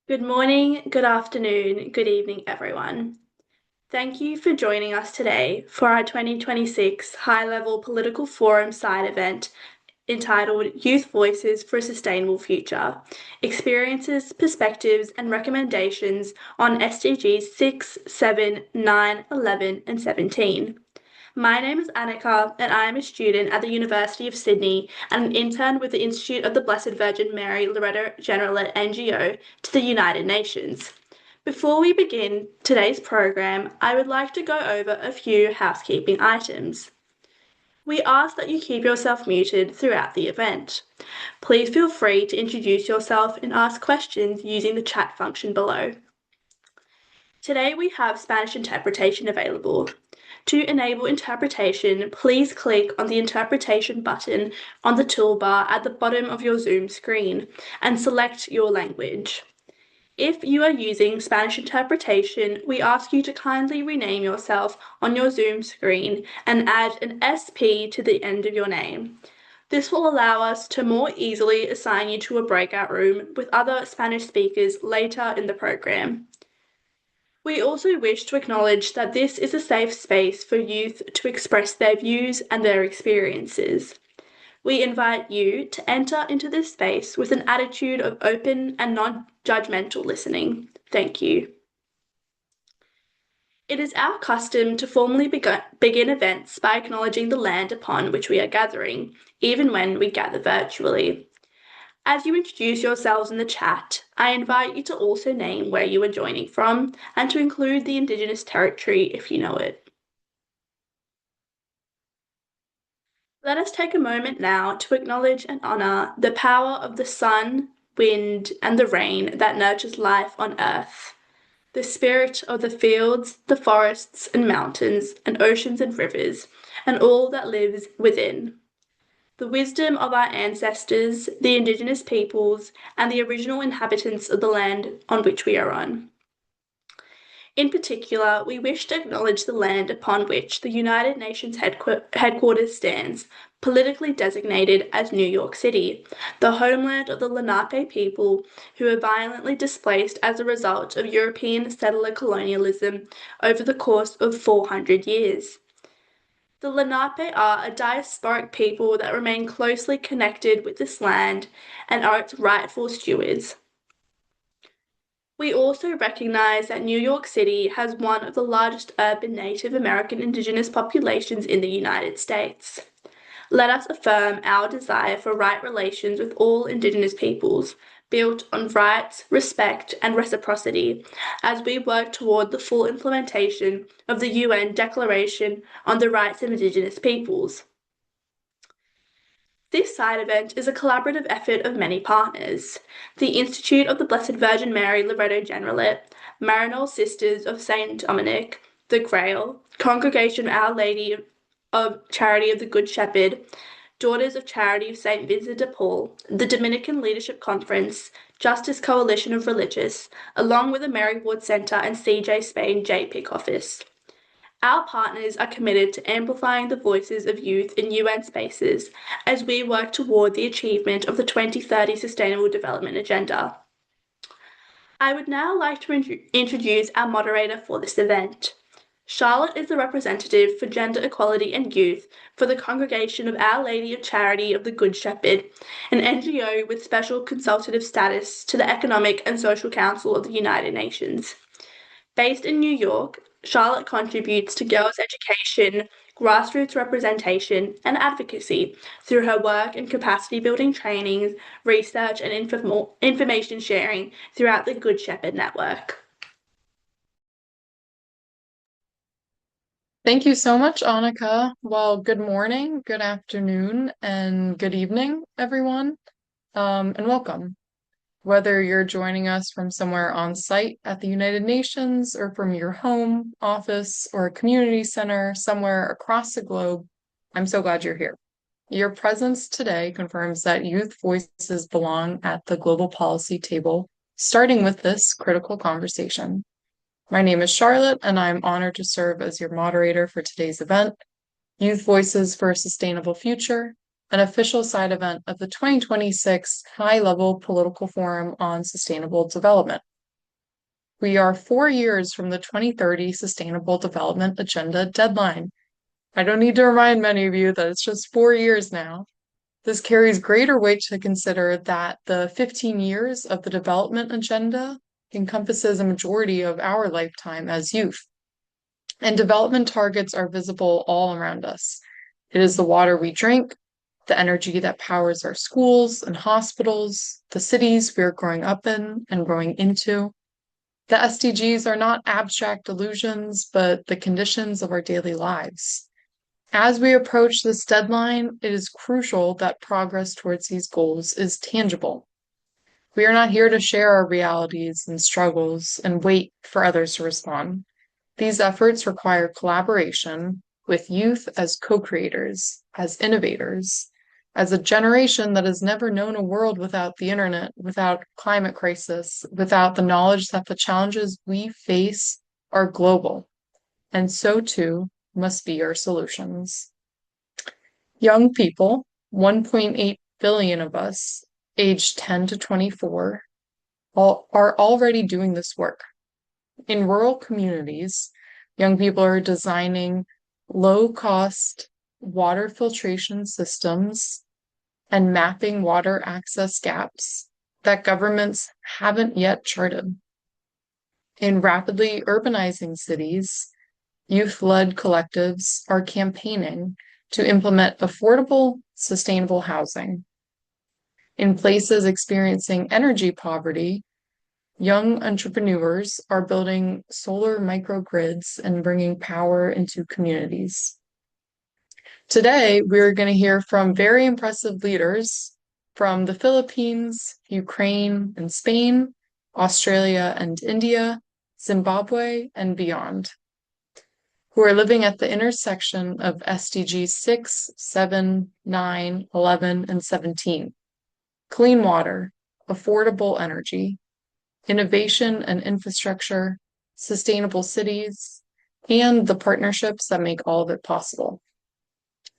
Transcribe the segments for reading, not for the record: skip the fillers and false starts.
Good morning, good afternoon, good evening, everyone. Thank you for joining us today for our 2026 High Level Political Forum side event entitled Youth Voices for a Sustainable Future Experiences, Perspectives, and Recommendations on SDGs 6, 7, 9, 11, and 17. My name is Annika, and I am a student at the University of Sydney and an intern with the Institute of the Blessed Virgin Mary Loretto Generalate NGO to the United Nations. Before we begin today's program, I would like to go over a few housekeeping items. We ask that you keep yourself muted throughout the event. Please feel free to introduce yourself and ask questions using the chat function below. Today we have Spanish interpretation available. To enable interpretation, please click on the interpretation button on the toolbar at the bottom of your Zoom screen and select your language. If you are using Spanish interpretation, we ask you to kindly rename yourself on your Zoom screen and add an SP to the end of your name. This will allow us to more easily assign you to a breakout room with other Spanish speakers later in the program. We also wish to acknowledge that this is a safe space for youth to express their views and their experiences. We invite you to enter into this space with an attitude of open and non-judgmental listening. Thank you. It is our custom to formally begin events by acknowledging the land upon which we are gathering, even when we gather virtually. As you introduce yourselves in the chat, I invite you to also name where you are joining from and to include the Indigenous territory if you know it. Let us take a moment now to acknowledge and honour the power of the sun, wind, and the rain that nurtures life on earth, the spirit of the fields, the forests and mountains, and oceans and rivers, and all that lives within. The wisdom of our ancestors, the Indigenous peoples, and the original inhabitants of the land on which we are on. In particular, we wish to acknowledge the land upon which the United Nations headquarters stands, politically designated as New York City, the homeland of the Lenape people who were violently displaced as a result of European settler colonialism over the course of 400 years. The Lenape are a diasporic people that remain closely connected with this land and are its rightful stewards. We also recognize that New York City has one of the largest urban Native American Indigenous populations in the United States. Let us affirm our desire for right relations with all Indigenous peoples, built on rights, respect, and reciprocity, as we work toward the full implementation of the UN Declaration on the Rights of Indigenous Peoples. This side event is a collaborative effort of many partners: the Institute of the Blessed Virgin Mary Loretto Generalate, Maryknoll Sisters of St. Dominic, the Grail, Congregation of Our Lady of Charity of the Good Shepherd, Daughters of Charity of St. Vincent de Paul, the Dominican Leadership Conference, Justice Coalition of Religious, along with the Mary Ward Centre and CJ Spain JPIC office. Our partners are committed to amplifying the voices of youth in UN spaces as we work toward the achievement of the 2030 Sustainable Development Agenda. I would now like to introduce our moderator for this event. Charlotte is the representative for Gender Equality and Youth for the Congregation of Our Lady of Charity of the Good Shepherd, an NGO with special consultative status to the Economic and Social Council of the United Nations. Based in New York, Charlotte contributes to girls' education, grassroots representation, and advocacy through her work in capacity building trainings, research, and information sharing throughout the Good Shepherd Network. Thank you so much, Annika. Well, good morning, good afternoon, and good evening, everyone, and welcome. Whether you're joining us from somewhere on site at the United Nations or from your home, office, or a community center somewhere across the globe, I'm so glad you're here. Your presence today confirms that youth voices belong at the global policy table, starting with this critical conversation. My name is Charlotte, and I'm honored to serve as your moderator for today's event, Youth Voices for a Sustainable Future, an official side event of the 2026 High Level Political Forum on Sustainable Development. We are 4 years from the 2030 Sustainable Development Agenda deadline. I don't need to remind many of you that it's just 4 years now. This carries greater weight to consider that the 15 years of the development agenda encompasses a majority of our lifetime as youth. And development targets are visible all around us. It is the water we drink, the energy that powers our schools and hospitals, the cities we're growing up in and growing into. The SDGs are not abstract illusions, but the conditions of our daily lives. As we approach this deadline, it is crucial that progress towards these goals is tangible. We are not here to share our realities and struggles and wait for others to respond. These efforts require collaboration with youth as co-creators, as innovators, as a generation that has never known a world without the internet, without climate crisis, without the knowledge that the challenges we face are global, and so too must be our solutions. Young people, 1.8 billion of us, aged 10 to 24, are already doing this work. In rural communities, young people are designing low-cost water filtration systems and mapping water access gaps that governments haven't yet charted. In rapidly urbanizing cities, youth-led collectives are campaigning to implement affordable, sustainable housing. In places experiencing energy poverty, young entrepreneurs are building solar microgrids and bringing power into communities. Today, we're going to hear from very impressive leaders from the Philippines, Ukraine and Spain, Australia and India, Zimbabwe and beyond, who are living at the intersection of SDGs 6, 7, 9, 11, and 17. Clean water, affordable energy, innovation and infrastructure, sustainable cities, and the partnerships that make all of it possible.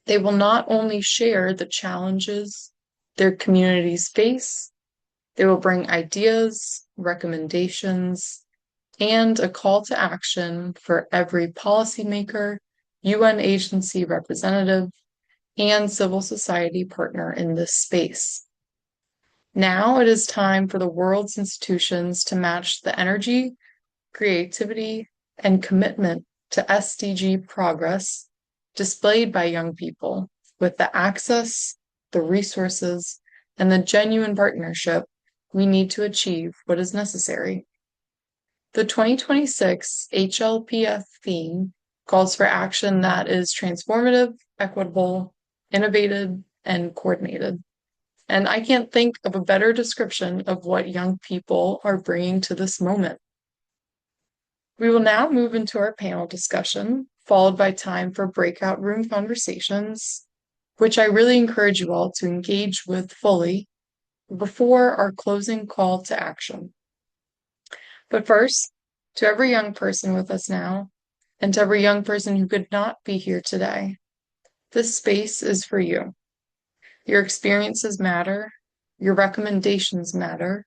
They will not only share the challenges their communities face, they will bring ideas, recommendations, and a call to action for every policymaker, UN agency representative, and civil society partner in this space. Now it is time for the world's institutions to match the energy, creativity, and commitment to SDG progress displayed by young people with the access, the resources, and the genuine partnership we need to achieve what is necessary. The 2026 HLPF theme calls for action that is transformative, equitable, innovative, and coordinated. And I can't think of a better description of what young people are bringing to this moment. We will now move into our panel discussion, followed by time for breakout room conversations, which I really encourage you all to engage with fully before our closing call to action. But first, to every young person with us now, and to every young person who could not be here today, this space is for you. Your experiences matter, your recommendations matter,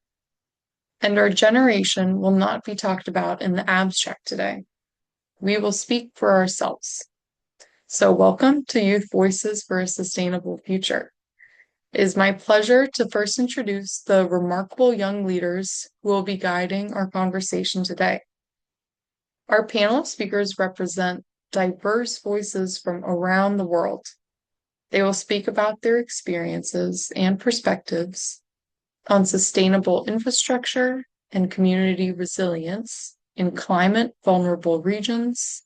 and our generation will not be talked about in the abstract today. We will speak for ourselves. So welcome to Youth Voices for a Sustainable Future. It is my pleasure to first introduce the remarkable young leaders who will be guiding our conversation today. Our panel of speakers represent diverse voices from around the world. They will speak about their experiences and perspectives on sustainable infrastructure and community resilience in climate vulnerable regions,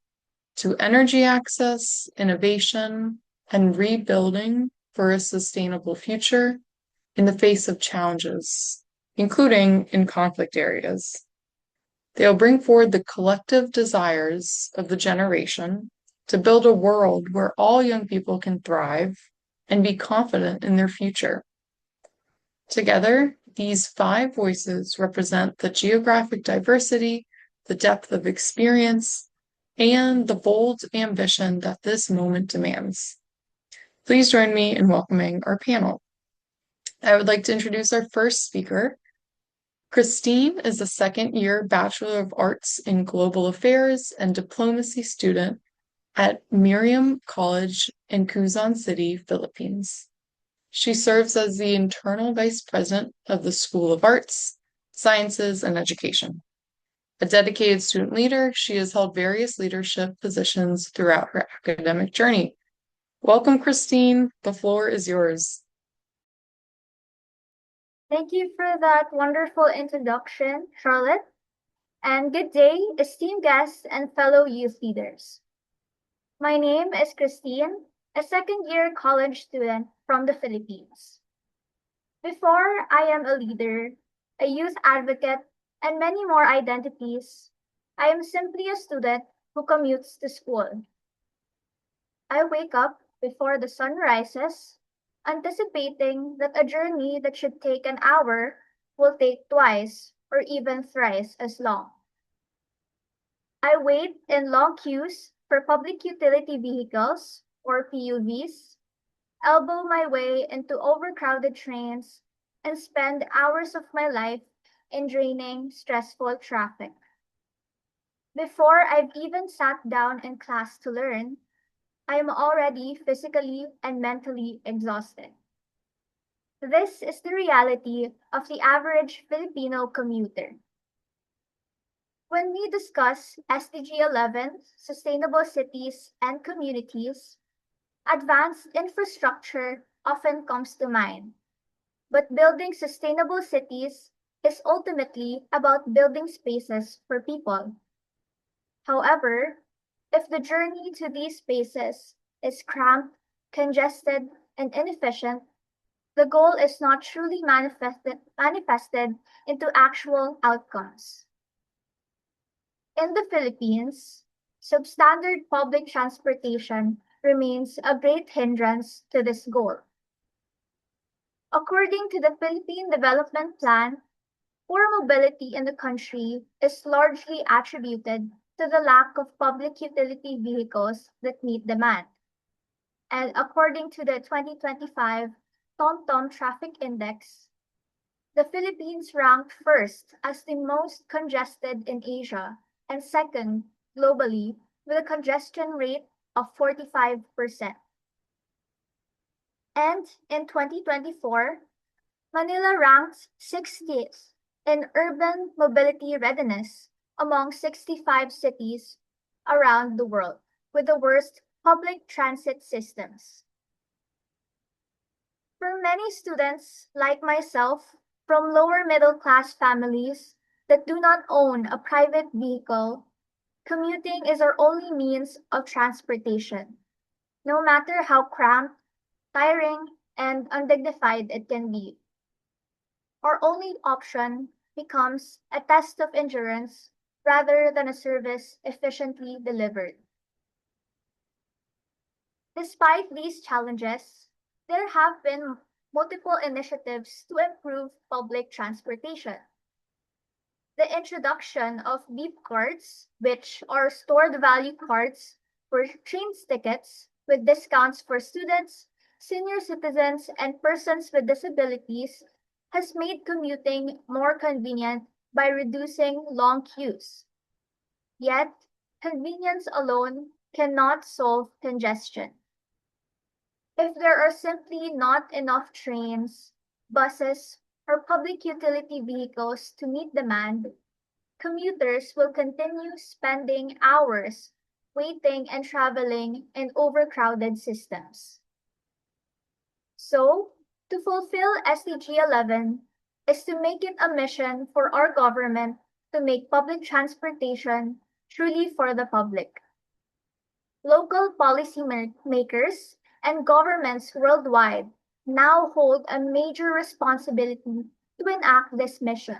to energy access, innovation, and rebuilding for a sustainable future in the face of challenges, including in conflict areas. They'll bring forward the collective desires of the generation to build a world where all young people can thrive and be confident in their future. Together, these 5 voices represent the geographic diversity, the depth of experience, and the bold ambition that this moment demands. Please join me in welcoming our panel. I would like to introduce our first speaker, Christine is a second-year Bachelor of Arts in Global Affairs and Diplomacy student at Miriam College in Quezon City, Philippines. She serves as the internal vice president of the School of Arts, Sciences, and Education. A dedicated student leader, she has held various leadership positions throughout her academic journey. Welcome, Christine. The floor is yours. Thank you for that wonderful introduction, Charlotte. And good day, esteemed guests and fellow youth leaders. My name is Christine, a second-year college student from the Philippines. Before I am a leader, a youth advocate, and many more identities, I am simply a student who commutes to school. I wake up before the sun rises, anticipating that a journey that should take an hour will take twice or even thrice as long. I wait in long queues for public utility vehicles, or PUVs, elbow my way into overcrowded trains, and spend hours of my life in draining, stressful traffic. Before I've even sat down in class to learn, I am already physically and mentally exhausted. This is the reality of the average Filipino commuter. When we discuss SDG 11, sustainable cities and communities, advanced infrastructure often comes to mind. But building sustainable cities is ultimately about building spaces for people. However, if the journey to these spaces is cramped, congested, and inefficient, the goal is not truly manifested into actual outcomes. In the Philippines, substandard public transportation remains a great hindrance to this goal. According to the Philippine Development Plan, poor mobility in the country is largely attributed to the lack of public utility vehicles that meet demand. And according to the 2025 TomTom Traffic Index, the Philippines ranked first as the most congested in Asia and second globally with a congestion rate of 45%. And in 2024, Manila ranks 60th in urban mobility readiness among 65 cities around the world with the worst public transit systems. For many students like myself from lower middle class families that do not own a private vehicle, commuting is our only means of transportation, no matter how cramped, tiring, and undignified it can be. Our only option becomes a test of endurance rather than a service efficiently delivered. Despite these challenges, there have been multiple initiatives to improve public transportation. The introduction of beep cards, which are stored value cards for train tickets with discounts for students, senior citizens, and persons with disabilities, has made commuting more convenient by reducing long queues. Yet, convenience alone cannot solve congestion. If there are simply not enough trains, buses, or public utility vehicles to meet demand, commuters will continue spending hours waiting and traveling in overcrowded systems. So, to fulfill SDG 11 is to make it a mission for our government to make public transportation truly for the public. Local policymakers and governments worldwide now hold a major responsibility to enact this mission.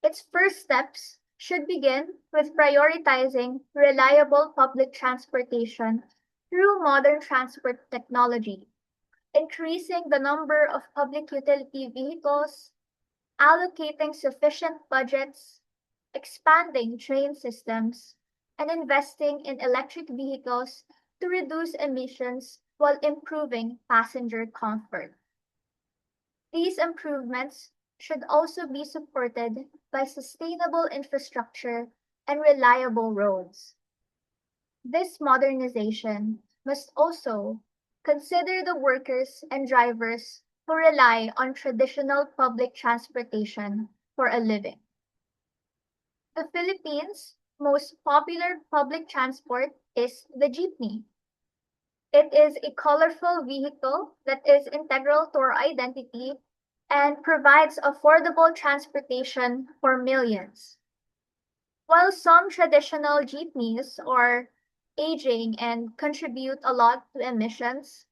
Its first steps should begin with prioritizing reliable public transportation through modern transport technology, increasing the number of public utility vehicles, allocating sufficient budgets, expanding train systems, and investing in electric vehicles to reduce emissions while improving passenger comfort. These improvements should also be supported by sustainable infrastructure and reliable roads. This modernization must also consider the workers and drivers who rely on traditional public transportation for a living. The Philippines' most popular public transport is the jeepney. It is a colorful vehicle that is integral to our identity and provides affordable transportation for millions. While some traditional jeepneys are aging and contribute a lot to emissions,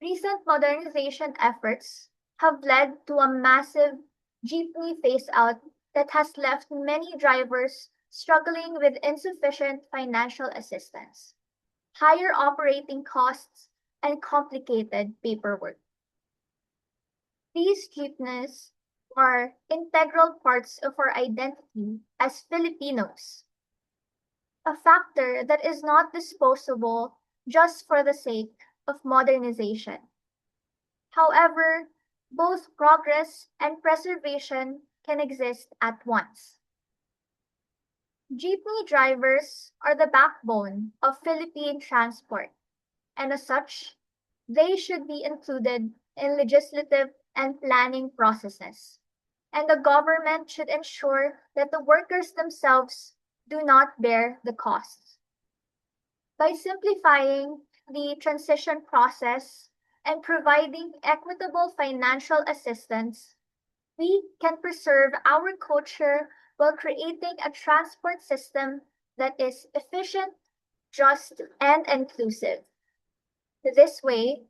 recent modernization efforts have led to a massive jeepney phase out that has left many drivers struggling with insufficient financial assistance, higher operating costs, and complicated paperwork. These jeepneys are integral parts of our identity as Filipinos, a factor that is not disposable just for the sake of modernization. However, both progress and preservation can exist at once. Jeepney drivers are the backbone of Philippine transport, and as such, they should be included in legislative and planning processes. And the government should ensure that the workers themselves do not bear the costs. By simplifying the transition process and providing equitable financial assistance, we can preserve our culture while creating a transport system that is efficient, just, and inclusive. This way,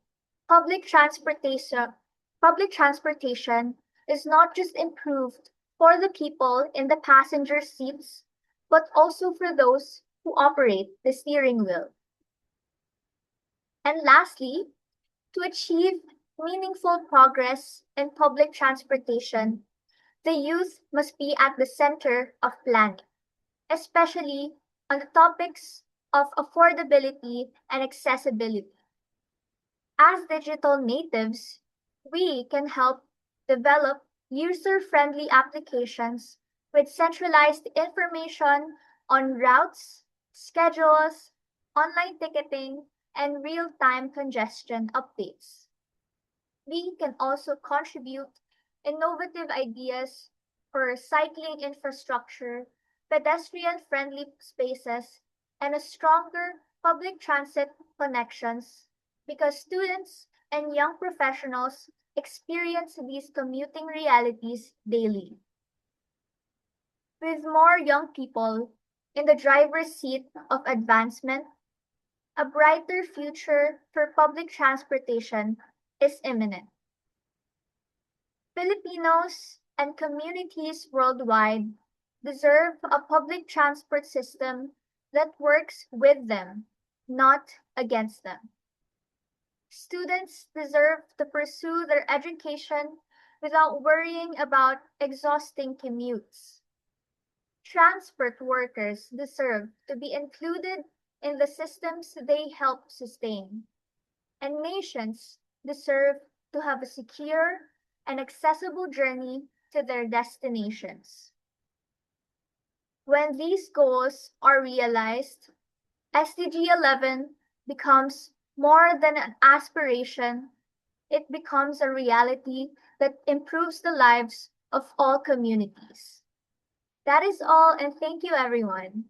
public transportation, public transportation is not just improved for the people in the passenger seats, but also for those who operate the steering wheel. And lastly, to achieve meaningful progress in public transportation, the youth must be at the center of planning, especially on the topics of affordability and accessibility. As digital natives, we can help develop user-friendly applications with centralized information on routes, schedules, online ticketing, and real-time congestion updates. We can also contribute innovative ideas for cycling infrastructure, pedestrian-friendly spaces, and a stronger public transit connections because students and young professionals experience these commuting realities daily. With more young people in the driver's seat of advancement, a brighter future for public transportation is imminent. Filipinos and communities worldwide deserve a public transport system that works with them, not against them. Students deserve to pursue their education without worrying about exhausting commutes. Transport workers deserve to be included in the systems they help sustain. And nations deserve to have a secure and accessible journey to their destinations. When these goals are realized, SDG 11 becomes more than an aspiration, it becomes a reality that improves the lives of all communities. That is all, and thank you, everyone.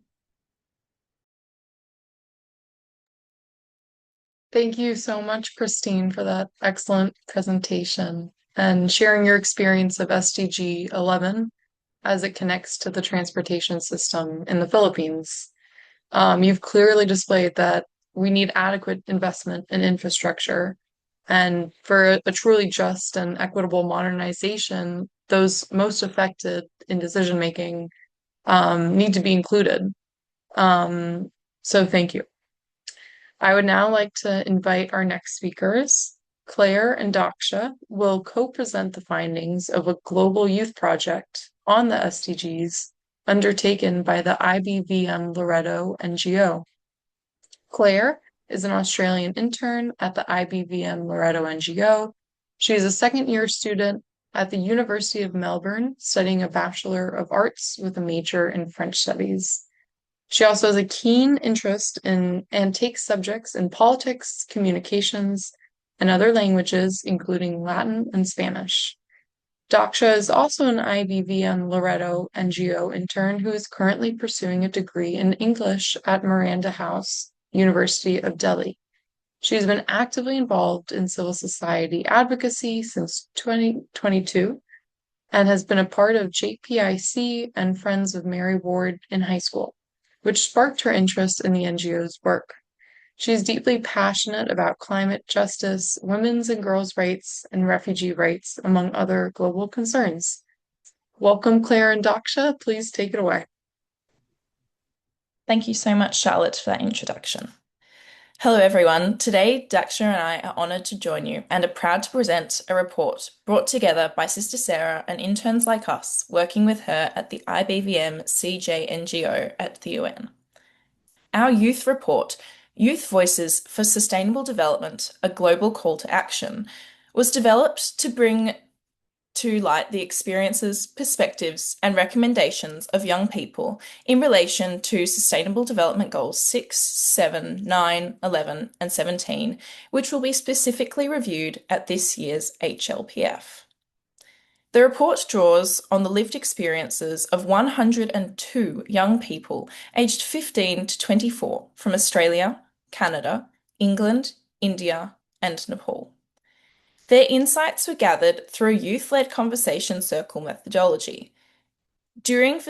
Thank you so much, Christine, for that excellent presentation and sharing your experience of SDG 11 as it connects to the transportation system in the Philippines. You've clearly displayed that we need adequate investment in infrastructure. And for a truly just and equitable modernization, those most affected in decision making need to be included. So thank you. I would now like to invite our next speakers. Claire and Daksha will co-present the findings of a global youth project on the SDGs undertaken by the IBVM Loreto NGO. Claire is an Australian intern at the IBVM Loreto NGO. She is a second-year student at the University of Melbourne, studying a Bachelor of Arts with a major in French Studies. She also has a keen interest in and takes subjects in politics, communications, and other languages, including Latin and Spanish. Daksha is also an IBVM Loreto NGO intern who is currently pursuing a degree in English at Miranda House, University of Delhi. She's been actively involved in civil society advocacy since 2022 and has been a part of JPIC and Friends of Mary Ward in high school, which sparked her interest in the NGO's work. She's deeply passionate about climate justice, women's and girls' rights, and refugee rights, among other global concerns. Welcome, Claire and Daksha. Please take it away. Thank you so much, Charlotte, for that introduction. Hello, everyone. Today, Daksha and I are honoured to join you and are proud to present a report brought together by Sister Sarah and interns like us working with her at the IBVM CJ NGO at the UN. Our youth report, Youth Voices for Sustainable Development, a Global Call to Action, was developed to bring to light the experiences, perspectives, and recommendations of young people in relation to Sustainable Development Goals 6, 7, 9, 11, and 17, which will be specifically reviewed at this year's HLPF. The report draws on the lived experiences of 102 young people aged 15 to 24 from Australia, Canada, England, India, and Nepal. Their insights were gathered through a youth-led conversation circle methodology. During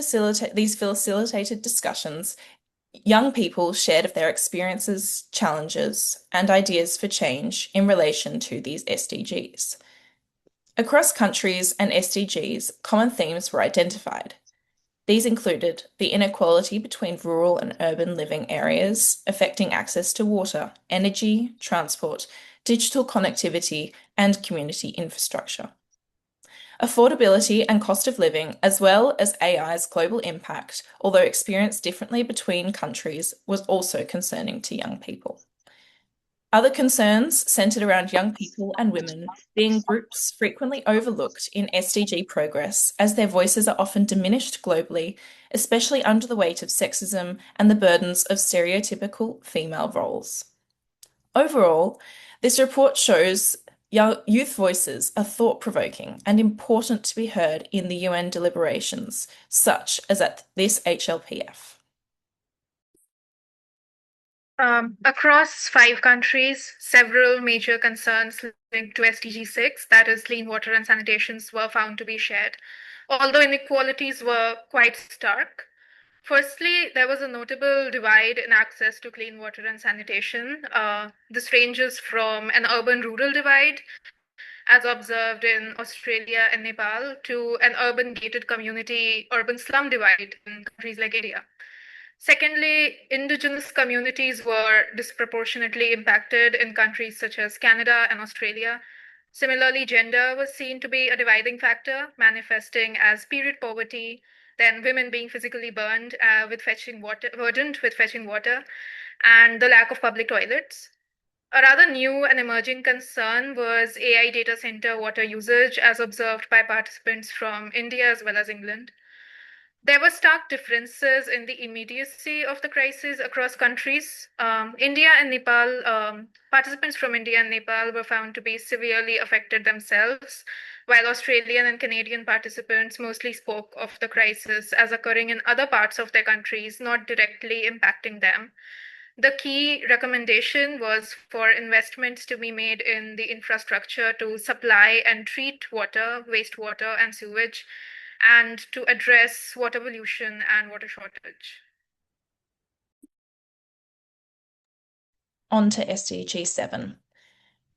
these facilitated discussions, young people shared of their experiences, challenges, and ideas for change in relation to these SDGs. Across countries and SDGs, common themes were identified. These included the inequality between rural and urban living areas, affecting access to water, energy, transport, digital connectivity, and community infrastructure. Affordability and cost of living, as well as AI's global impact, although experienced differently between countries, was also concerning to young people. Other concerns centered around young people and women being groups frequently overlooked in SDG progress, as their voices are often diminished globally, especially under the weight of sexism and the burdens of stereotypical female roles. Overall, this report shows youth voices are thought-provoking and important to be heard in the UN deliberations, such as at this HLPF. Across 5 countries, several major concerns linked to SDG 6, that is, clean water and sanitation, were found to be shared, although inequalities were quite stark. Firstly, there was a notable divide in access to clean water and sanitation. This ranges from an urban-rural divide, as observed in Australia and Nepal, to an urban gated community, urban slum divide in countries like India. Secondly, indigenous communities were disproportionately impacted in countries such as Canada and Australia. Similarly, gender was seen to be a dividing factor, manifesting as period poverty, then women being physically burdened with fetching water, and the lack of public toilets. A rather new and emerging concern was AI data center water usage, as observed by participants from India as well as England. There were stark differences in the immediacy of the crisis across countries. Participants from India and Nepal were found to be severely affected themselves, while Australian and Canadian participants mostly spoke of the crisis as occurring in other parts of their countries, not directly impacting them. The key recommendation was for investments to be made in the infrastructure to supply and treat water, wastewater, and sewage, and to address water pollution and water shortage. On to SDG 7.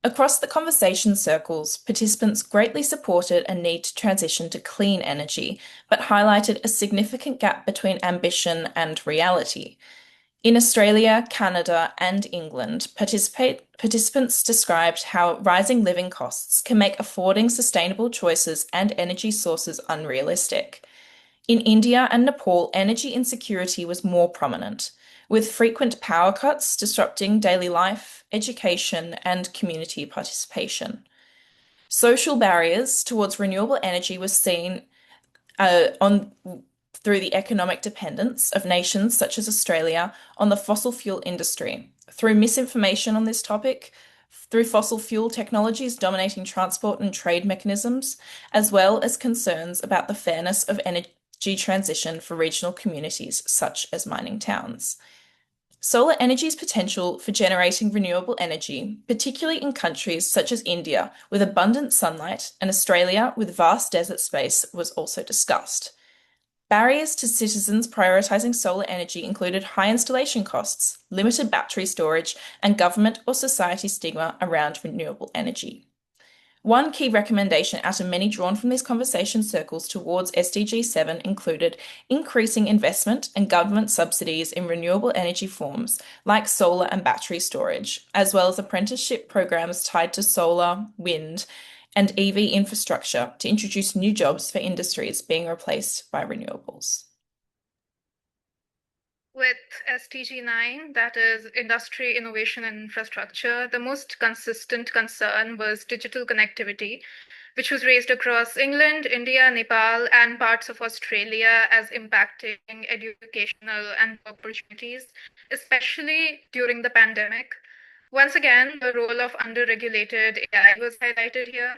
Across the conversation circles, participants greatly supported a need to transition to clean energy, but highlighted a significant gap between ambition and reality. In Australia, Canada, and England, participants described how rising living costs can make affording sustainable choices and energy sources unrealistic. In India and Nepal, energy insecurity was more prominent, with frequent power cuts disrupting daily life, education, and community participation. Social barriers towards renewable energy were seen through the economic dependence of nations such as Australia on the fossil fuel industry, through misinformation on this topic, through fossil fuel technologies dominating transport and trade mechanisms, as well as concerns about the fairness of energy transition for regional communities such as mining towns. Solar energy's potential for generating renewable energy, particularly in countries such as India with abundant sunlight and Australia with vast desert space, was also discussed. Barriers to citizens prioritising solar energy included high installation costs, limited battery storage, and government or society stigma around renewable energy. One key recommendation out of many drawn from these conversation circles towards SDG 7 included increasing investment and government subsidies in renewable energy forms like solar and battery storage, as well as apprenticeship programs tied to solar, wind, and EV infrastructure to introduce new jobs for industries being replaced by renewables. With SDG 9, that is industry, innovation, and infrastructure, the most consistent concern was digital connectivity, which was raised across England, India, Nepal, and parts of Australia as impacting educational and opportunities, especially during the pandemic. Once again, the role of under-regulated AI was highlighted here.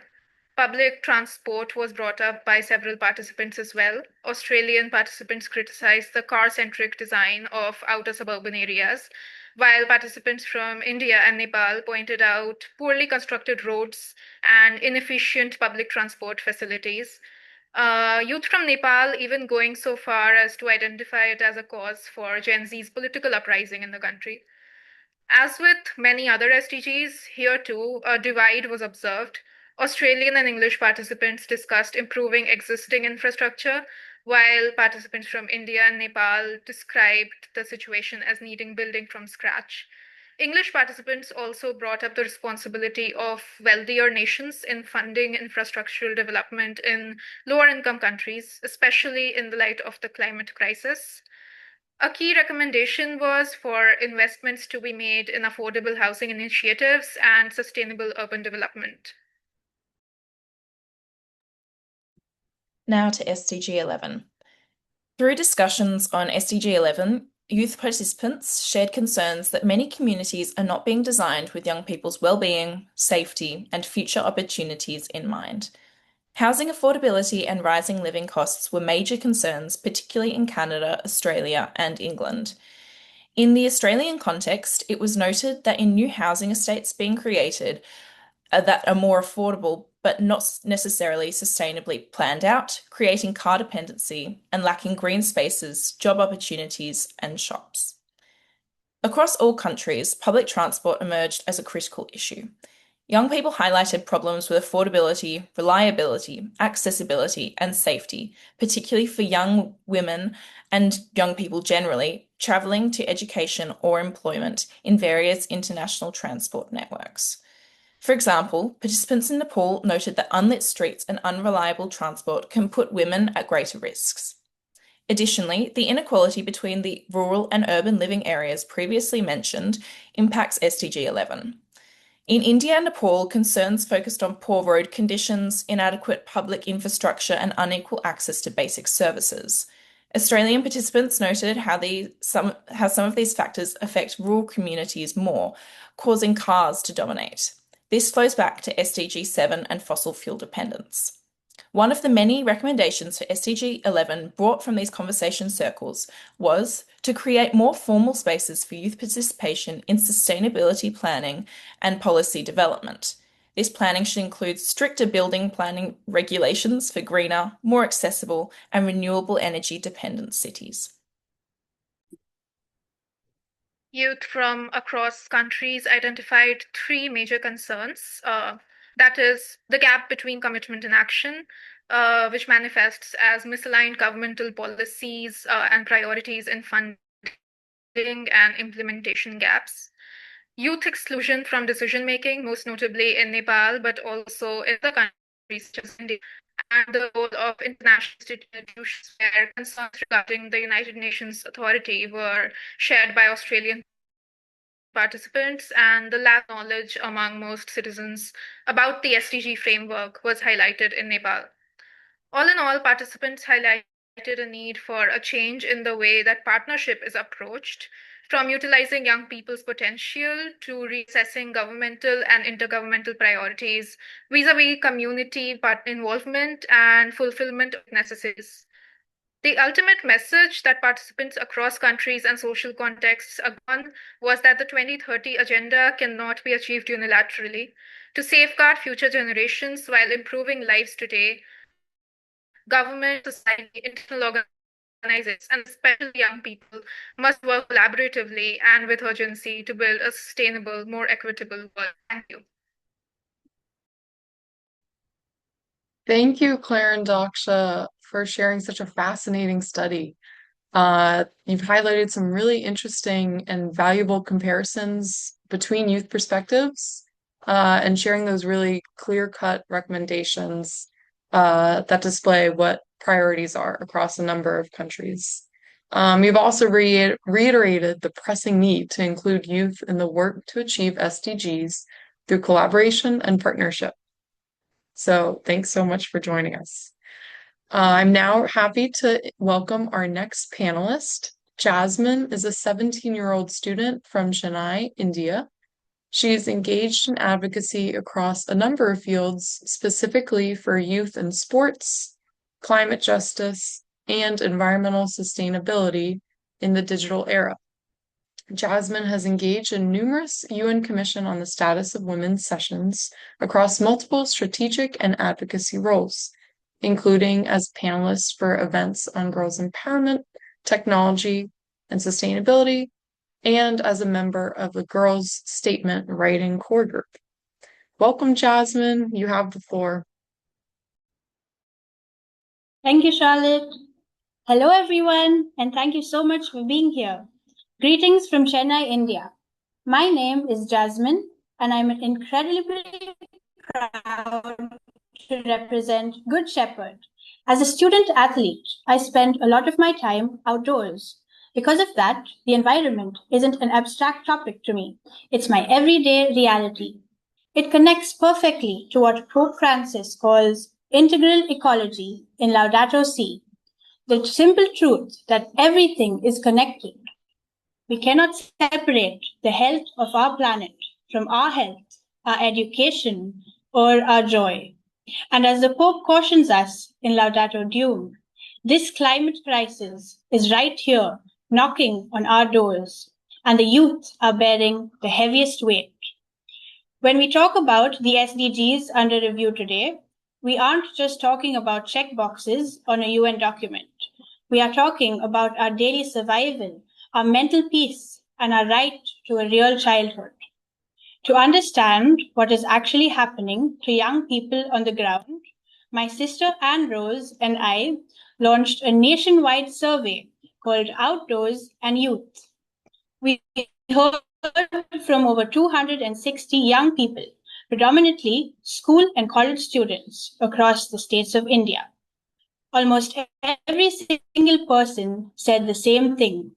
Public transport was brought up by several participants as well. Australian participants criticized the car-centric design of outer suburban areas, while participants from India and Nepal pointed out poorly constructed roads and inefficient public transport facilities. Youth from Nepal even going so far as to identify it as a cause for Gen Z's political uprising in the country. As with many other SDGs, here too, a divide was observed. Australian and English participants discussed improving existing infrastructure, while participants from India and Nepal described the situation as needing building from scratch. English participants also brought up the responsibility of wealthier nations in funding infrastructural development in lower income countries, especially in the light of the climate crisis. A key recommendation was for investments to be made in affordable housing initiatives and sustainable urban development. Now to SDG 11. Through discussions on SDG 11, youth participants shared concerns that many communities are not being designed with young people's well-being, safety, and future opportunities in mind. Housing affordability and rising living costs were major concerns, particularly in Canada, Australia, and England. In the Australian context, it was noted that in new housing estates being created that are more affordable but not necessarily sustainably planned out, creating car dependency and lacking green spaces, job opportunities, and shops. Across all countries, public transport emerged as a critical issue. Young people highlighted problems with affordability, reliability, accessibility, and safety, particularly for young women and young people generally travelling to education or employment in various international transport networks. For example, participants in Nepal noted that unlit streets and unreliable transport can put women at greater risks. Additionally, the inequality between the rural and urban living areas previously mentioned impacts SDG 11. In India and Nepal, concerns focused on poor road conditions, inadequate public infrastructure, and unequal access to basic services. Australian participants noted how some of these factors affect rural communities more, causing cars to dominate. This flows back to SDG 7 and fossil fuel dependence. One of the many recommendations for SDG 11 brought from these conversation circles was to create more formal spaces for youth participation in sustainability planning and policy development. This planning should include stricter building planning regulations for greener, more accessible, and renewable energy dependent cities. Youth from across countries identified three major concerns. That is the gap between commitment and action, which manifests as misaligned governmental policies and priorities in funding and implementation gaps. Youth exclusion from decision making, most notably in Nepal, but also in the countries such as India, and the role of international institutions where concerns regarding the United Nations Authority were shared by Australian participants and the lack of knowledge among most citizens about the SDG framework was highlighted in Nepal. All in all, participants highlighted a need for a change in the way that partnership is approached, from utilizing young people's potential to reassessing governmental and intergovernmental priorities vis-a-vis community involvement and fulfillment of necessities. The ultimate message that participants across countries and social contexts agreed on was that the 2030 agenda cannot be achieved unilaterally. To safeguard future generations while improving lives today, government, society, international organizations, and especially young people must work collaboratively and with urgency to build a sustainable, more equitable world. Thank you. Thank you, Claire and Daksha, for sharing such a fascinating study. You've highlighted some really interesting and valuable comparisons between youth perspectives, and sharing those really clear-cut recommendations that display what priorities are across a number of countries. You've also reiterated the pressing need to include youth in the work to achieve SDGs through collaboration and partnership. So thanks so much for joining us. I'm now happy to welcome our next panelist. Jasmine is a 17-year-old student from Chennai, India. She is engaged in advocacy across a number of fields, specifically for youth and sports, climate justice, and environmental sustainability in the digital era. Jasmine has engaged in numerous UN Commission on the Status of Women sessions across multiple strategic and advocacy roles, including as panelists for events on girls' empowerment, technology, and sustainability, and as a member of the Girls' Statement Writing Core Group. Welcome, Jasmine. You have the floor. Thank you, Charlotte. Hello, everyone, and thank you so much for being here. Greetings from Chennai, India. My name is Jasmine, and I'm incredibly proud to represent Good Shepherd. As a student athlete, I spend a lot of my time outdoors. Because of that, the environment isn't an abstract topic to me. It's my everyday reality. It connects perfectly to what Pope Francis calls integral ecology in Laudato Si, the simple truth that everything is connected. We cannot separate the health of our planet from our health, our education, or our joy. And as the Pope cautions us in Laudato Deum, this climate crisis is right here, knocking on our doors, and the youth are bearing the heaviest weight. When we talk about the SDGs under review today, we aren't just talking about checkboxes on a UN document. We are talking about our daily survival, our mental peace, and our right to a real childhood. To understand what is actually happening to young people on the ground, my sister Anne Rose and I launched a nationwide survey called Outdoors and Youth. We heard from over 260 young people, predominantly school and college students across the states of India. Almost every single person said the same thing.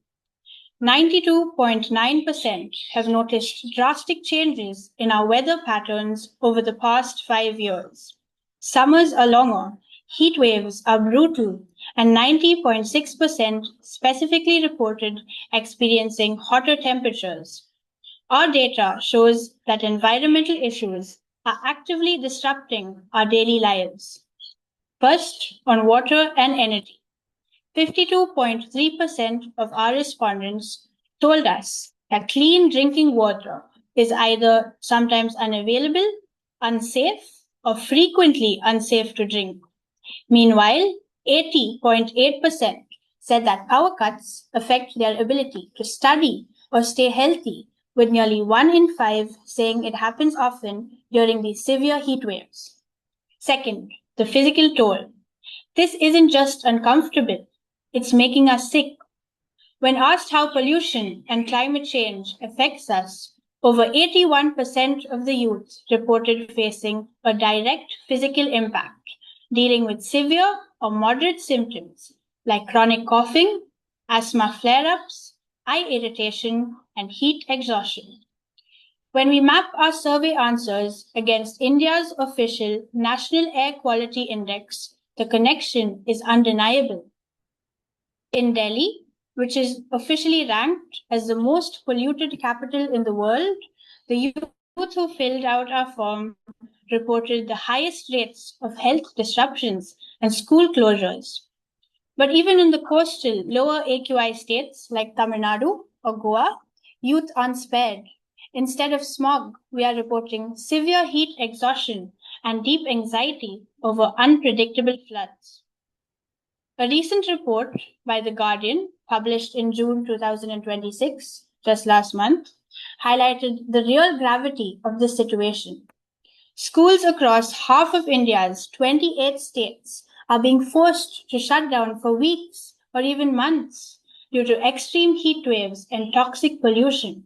92.9% have noticed drastic changes in our weather patterns over the past 5 years. Summers are longer, heat waves are brutal, and 90.6% specifically reported experiencing hotter temperatures. Our data shows that environmental issues are actively disrupting our daily lives. First, on water and energy. 52.3% of our respondents told us that clean drinking water is either sometimes unavailable, unsafe, or frequently unsafe to drink. Meanwhile, 80.8% said that power cuts affect their ability to study or stay healthy, with nearly 1 in 5 saying it happens often during these severe heat waves. Second, the physical toll. This isn't just uncomfortable, it's making us sick. When asked how pollution and climate change affects us, over 81% of the youth reported facing a direct physical impact, dealing with severe or moderate symptoms like chronic coughing, asthma flare-ups, eye irritation, and heat exhaustion. When we map our survey answers against India's official National Air Quality Index, the connection is undeniable. In Delhi, which is officially ranked as the most polluted capital in the world, the youth who filled out our form reported the highest rates of health disruptions and school closures. But even in the coastal, lower AQI states like Tamil Nadu or Goa, youth aren't spared. Instead of smog, we are reporting severe heat exhaustion and deep anxiety over unpredictable floods. A recent report by The Guardian, published in June 2026, just last month, highlighted the real gravity of this situation. Schools across half of India's 28 states are being forced to shut down for weeks or even months due to extreme heat waves and toxic pollution.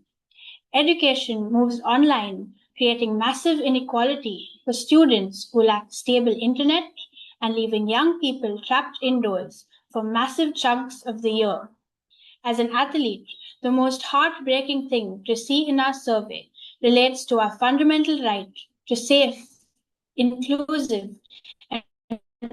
Education moves online, creating massive inequality for students who lack stable internet and leaving young people trapped indoors for massive chunks of the year. As an athlete, the most heartbreaking thing to see in our survey relates to our fundamental right to safe, inclusive, and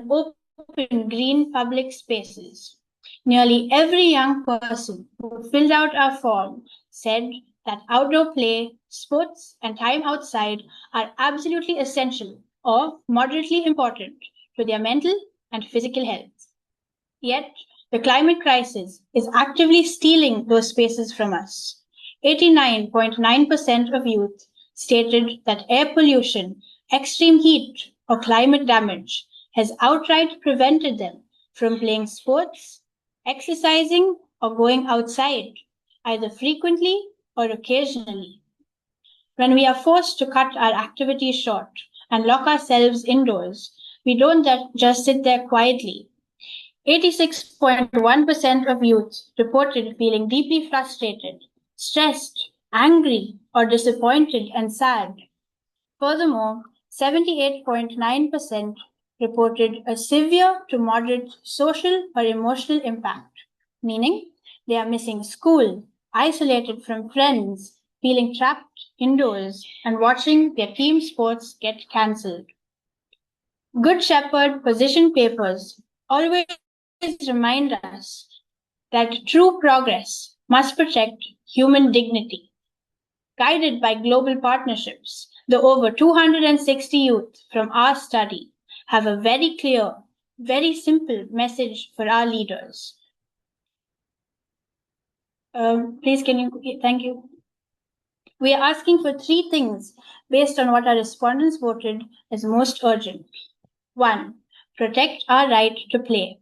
open green public spaces. Nearly every young person who filled out our form said that outdoor play, sports, and time outside are absolutely essential or moderately important to their mental and physical health. Yet, the climate crisis is actively stealing those spaces from us. 89.9% of youth stated that air pollution, extreme heat, or climate damage has outright prevented them from playing sports, exercising, or going outside, either frequently or occasionally. When we are forced to cut our activities short and lock ourselves indoors, we don't just sit there quietly. 86.1% of youth reported feeling deeply frustrated, stressed, angry, or disappointed and sad. Furthermore, 78.9% reported a severe to moderate social or emotional impact, meaning they are missing school, isolated from friends, feeling trapped indoors, and watching their team sports get cancelled. Good Shepherd position papers always remind us that true progress must protect human dignity. Guided by global partnerships, the over 260 youth from our study have a very clear, very simple message for our leaders. Please, thank you. We are asking for three things based on what our respondents voted as most urgent. 1. Protect our right to play.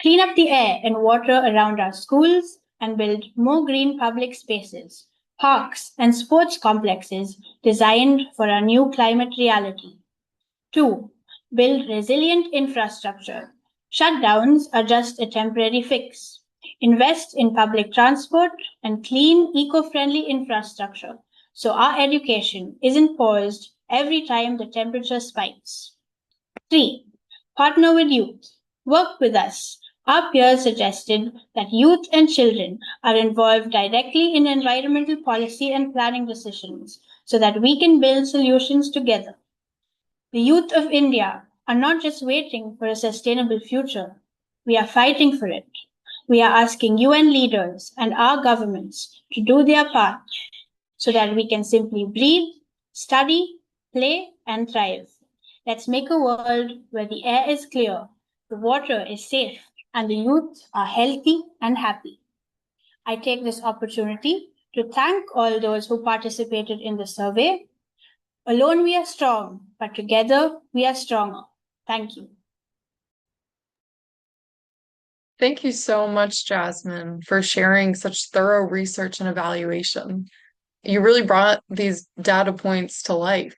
Clean up the air and water around our schools and build more green public spaces, parks, and sports complexes designed for our new climate reality. 2. Build resilient infrastructure. Shutdowns are just a temporary fix. Invest in public transport and clean, eco-friendly infrastructure so our education isn't paused every time the temperature spikes. 3. Partner with youth. Work with us. Our peers suggested that youth and children are involved directly in environmental policy and planning decisions so that we can build solutions together. The youth of India are not just waiting for a sustainable future. We are fighting for it. We are asking UN leaders and our governments to do their part so that we can simply breathe, study, play, and thrive. Let's make a world where the air is clear, the water is safe, and the youth are healthy and happy. I take this opportunity to thank all those who participated in the survey. Alone we are strong, but together we are stronger. Thank you. Thank you so much, Jasmine, for sharing such thorough research and evaluation. You really brought these data points to life,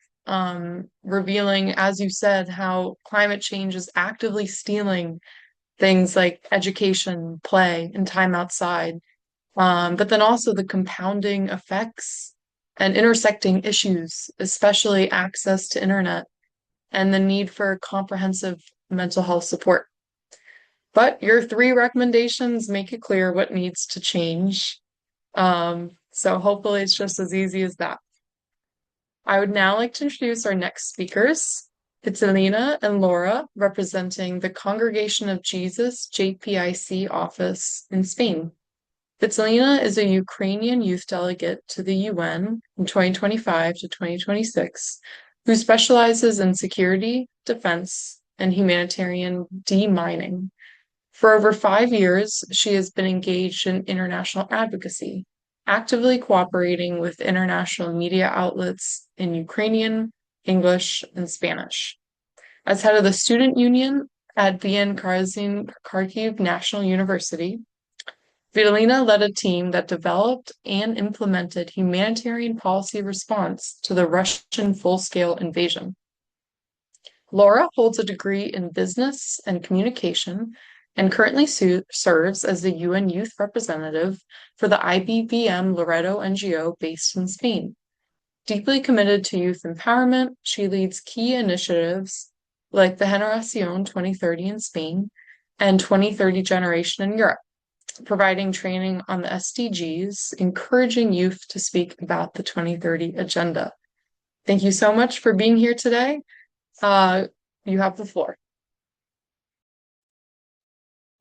revealing, as you said, how climate change is actively stealing things like education, play, and time outside, but then also the compounding effects and intersecting issues, especially access to internet and the need for comprehensive mental health support. But your three recommendations make it clear what needs to change. So hopefully it's just as easy as that. I would now like to introduce our next speakers, Vitalina and Laura, representing the Congregation of Jesus JPIC office in Spain. Vitalina is a Ukrainian youth delegate to the UN from 2025 to 2026, who specializes in security, defense, and humanitarian demining. For over 5 years, she has been engaged in international advocacy, actively cooperating with international media outlets in Ukrainian, English, and Spanish. As head of the student union at VN Kharkiv National University, Vitalina led a team that developed and implemented humanitarian policy response to the Russian full-scale invasion. Laura holds a degree in business and communication and currently serves as the UN Youth Representative for the IBVM Loreto NGO based in Spain. Deeply committed to youth empowerment, she leads key initiatives like the Generación 2030 in Spain and 2030 Generation in Europe, providing training on the SDGs, encouraging youth to speak about the 2030 agenda. Thank you so much for being here today. You have the floor.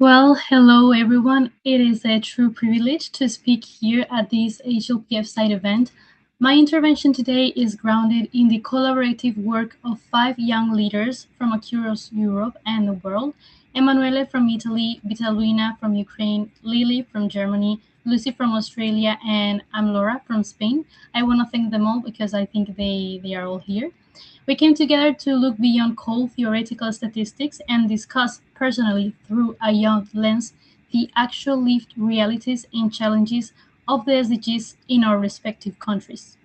Well, hello everyone. It is a true privilege to speak here at this HLPF site event. My intervention today is grounded in the collaborative work of 5 young leaders from across Europe and the world: Emanuele from Italy, Vitalina from Ukraine, Lily from Germany, Lucy from Australia, and I'm Laura from Spain. I want to thank them all because I think they are all here. We came together to look beyond cold theoretical statistics and discuss personally, through a young lens, the actual lived realities and challenges of the SDGs in our respective countries.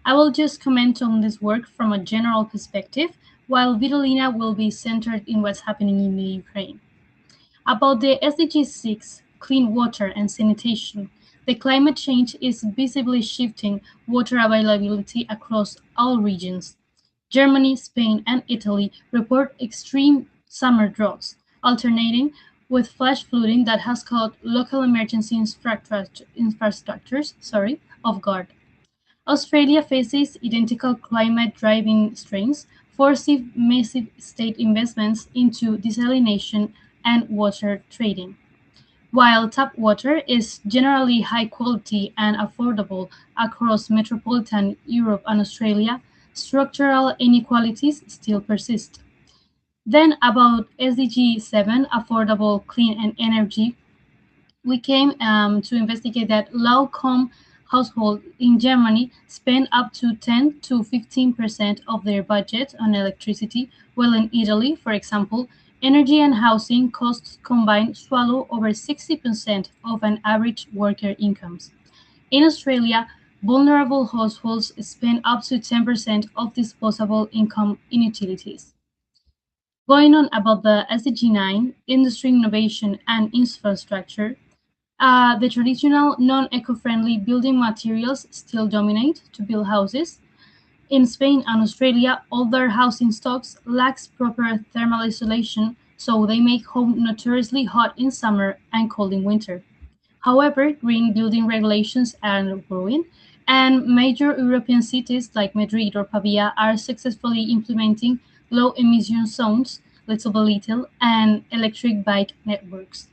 I will just comment on this work from a general perspective, while Vitalina will be centered in what's happening in the Ukraine. About the SDG 6, clean water and sanitation, the climate change is visibly shifting water availability across all regions. Germany, Spain, and Italy report extreme summer droughts, alternating with flash flooding that has caught local emergency infrastructures off guard. Australia faces identical climate-driving strains, forcing massive state investments into desalination and water trading. While tap water is generally high quality and affordable across metropolitan Europe and Australia, structural inequalities still persist. Then about SDG 7, affordable, clean and energy, we came to investigate that low-income households in Germany spend up to 10 to 15% of their budget on electricity, while in Italy, for example, energy and housing costs combined swallow over 60% of an average worker incomes. In Australia, vulnerable households spend up to 10% of disposable income in utilities. Going on about the SDG 9, industry innovation and infrastructure, the traditional non-eco-friendly building materials still dominate to build houses. In Spain and Australia, older housing stocks lacks proper thermal isolation, so they make home notoriously hot in summer and cold in winter. However, green building regulations are growing, and major European cities like Madrid or Pavia are successfully implementing low-emission zones, little by little, and electric bike networks.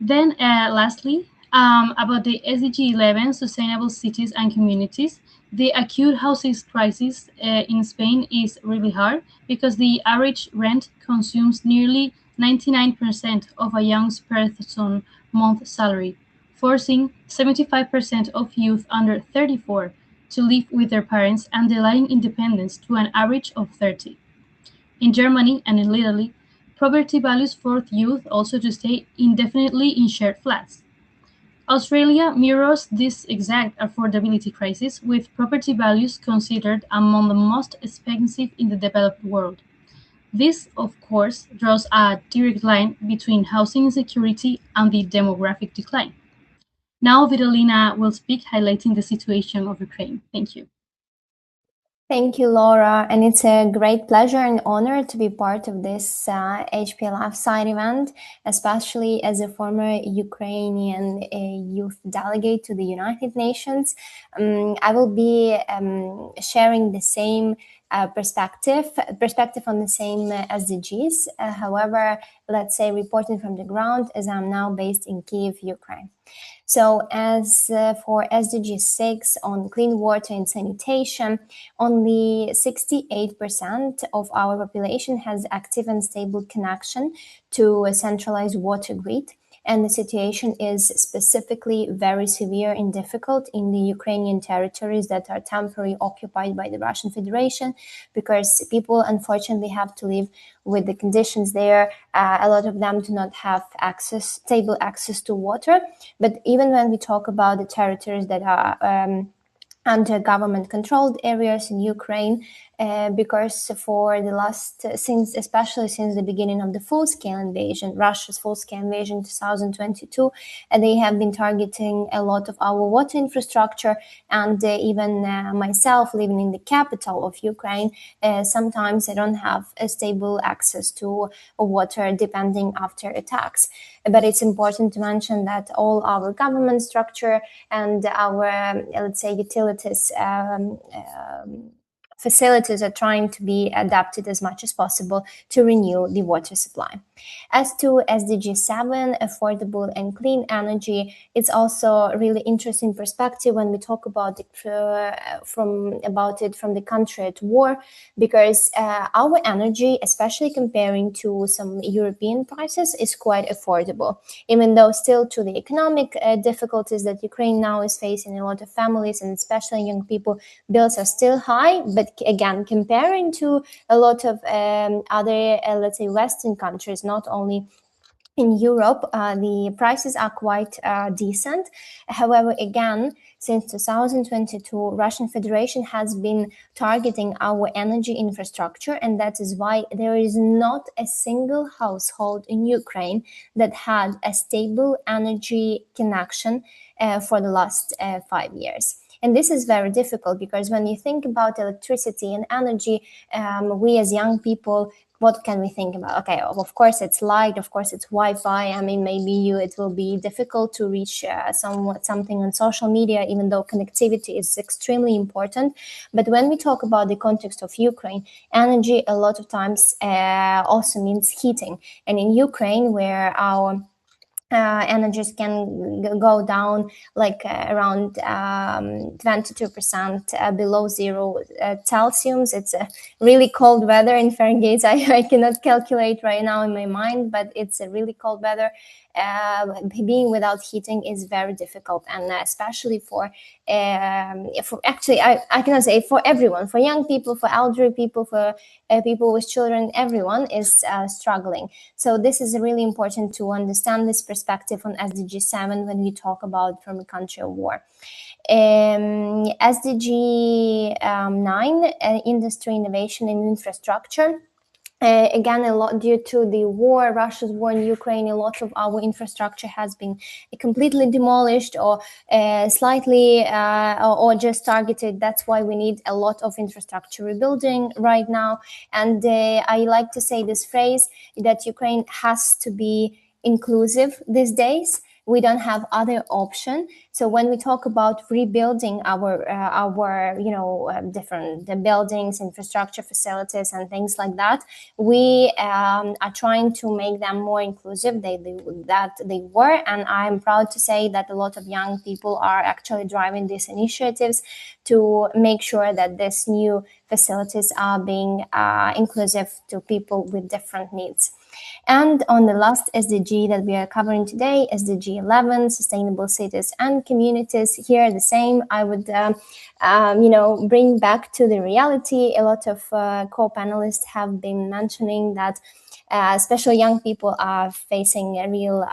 Then, lastly, about the SDG 11, sustainable cities and communities, the acute housing crisis in Spain is really hard because the average rent consumes nearly 99% of a young person month salary, forcing 75% of youth under 34 to live with their parents and delaying independence to an average of 30. In Germany and in Italy, poverty values force youth also to stay indefinitely in shared flats. Australia mirrors this exact affordability crisis, with property values considered among the most expensive in the developed world. This, of course, draws a direct line between housing insecurity and the demographic decline. Now Vitalina will speak, highlighting the situation of Ukraine. Thank you. Thank you, Laura, and it's a great pleasure and honor to be part of this HPLF side event, especially as a former Ukrainian youth delegate to the United Nations. I will be sharing the same perspective on the same SDGs. However, let's say reporting from the ground, as I'm now based in Kyiv, Ukraine. So as for SDG 6 on clean water and sanitation, only 68% of our population has active and stable connection to a centralized water grid. And the situation is specifically very severe and difficult in the Ukrainian territories that are temporarily occupied by the Russian Federation, because people unfortunately have to live with the conditions there. A lot of them do not have stable access to water. But even when we talk about the territories that are under government-controlled areas in Ukraine, because for the last, especially since the beginning of the full-scale invasion, Russia's full-scale invasion in 2022, they have been targeting a lot of our water infrastructure, and even myself living in the capital of Ukraine, sometimes I don't have a stable access to water depending after attacks. But it's important to mention that all our government structure and our, let's say, utilities facilities are trying to be adapted as much as possible to renew the water supply. As to SDG 7, affordable and clean energy, it's also a really interesting perspective when we talk about it from the country at war, because our energy, especially comparing to some European prices, is quite affordable, even though still to the economic difficulties that Ukraine now is facing, a lot of families and especially young people, bills are still high. But again, comparing to a lot of other, let's say, Western countries, not only in Europe, the prices are quite decent. However, again, since 2022, Russian Federation has been targeting our energy infrastructure, and that is why there is not a single household in Ukraine that had a stable energy connection for the last 5 years. And this is very difficult because when you think about electricity and energy, we as young people, what can we think about? Okay, of course it's light, of course it's Wi-Fi. I mean, maybe it will be difficult to reach something on social media, even though connectivity is extremely important. But when we talk about the context of Ukraine, energy a lot of times also means heating. And in Ukraine, where our energies can go down like around 22% below 0 Celsius. It's a really cold weather in Fahrenheit. I cannot calculate right now in my mind, but it's a really cold weather. Being without heating is very difficult, and especially for actually I cannot say for everyone, for young people, for elderly people, for people with children, everyone is struggling. So this is really important to understand this perspective on SDG 7 when we talk about from a country of war. SDG 9, industry, innovation and infrastructure. Again, a lot due to the war, Russia's war in Ukraine, a lot of our infrastructure has been completely demolished or slightly or just targeted. That's why we need a lot of infrastructure rebuilding right now. And I like to say this phrase that Ukraine has to be inclusive these days. We don't have other option. So when we talk about rebuilding our different buildings, infrastructure, facilities, and things like that, we are trying to make them more inclusive. They were, and I'm proud to say that a lot of young people are actually driving these initiatives to make sure that these new facilities are being inclusive to people with different needs. And on the last SDG that we are covering today, SDG 11, Sustainable Cities and Communities, here the same, I would bring back to the reality. A lot of co-panelists have been mentioning that especially young people are facing a real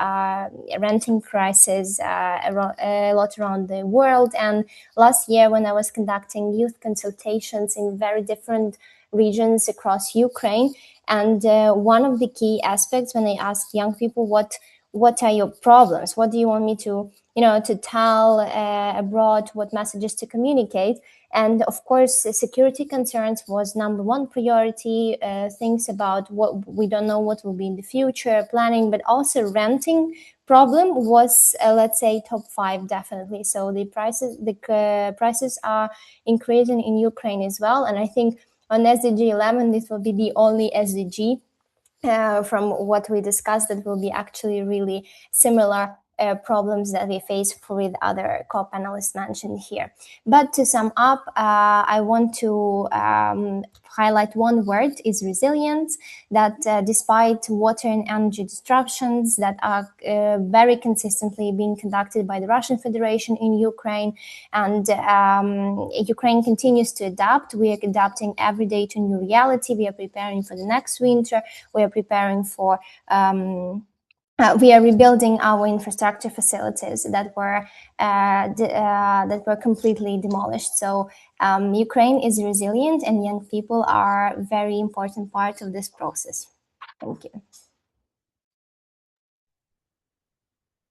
renting crisis a lot around the world. And last year when I was conducting youth consultations in very different regions across Ukraine, and one of the key aspects when I asked young people what what are your problems? What do you want me to, to tell abroad? What messages to communicate? And of course, security concerns was number one priority. Things about what we don't know what will be in the future, planning, but also renting problem was, let's say, top 5 definitely. So the prices are increasing in Ukraine as well. And I think on SDG 11, this will be the only SDG from what we discussed that will be actually really similar problems that we face with other co-panelists mentioned here. But to sum up, I want to highlight one word is resilience, that despite water and energy disruptions that are very consistently being conducted by the Russian Federation in Ukraine, and Ukraine continues to adapt. We are adapting every day to new reality. We are preparing for the next winter. We are preparing for we are rebuilding our infrastructure facilities that were completely demolished. So Ukraine is resilient, and young people are a very important part of this process. Thank you.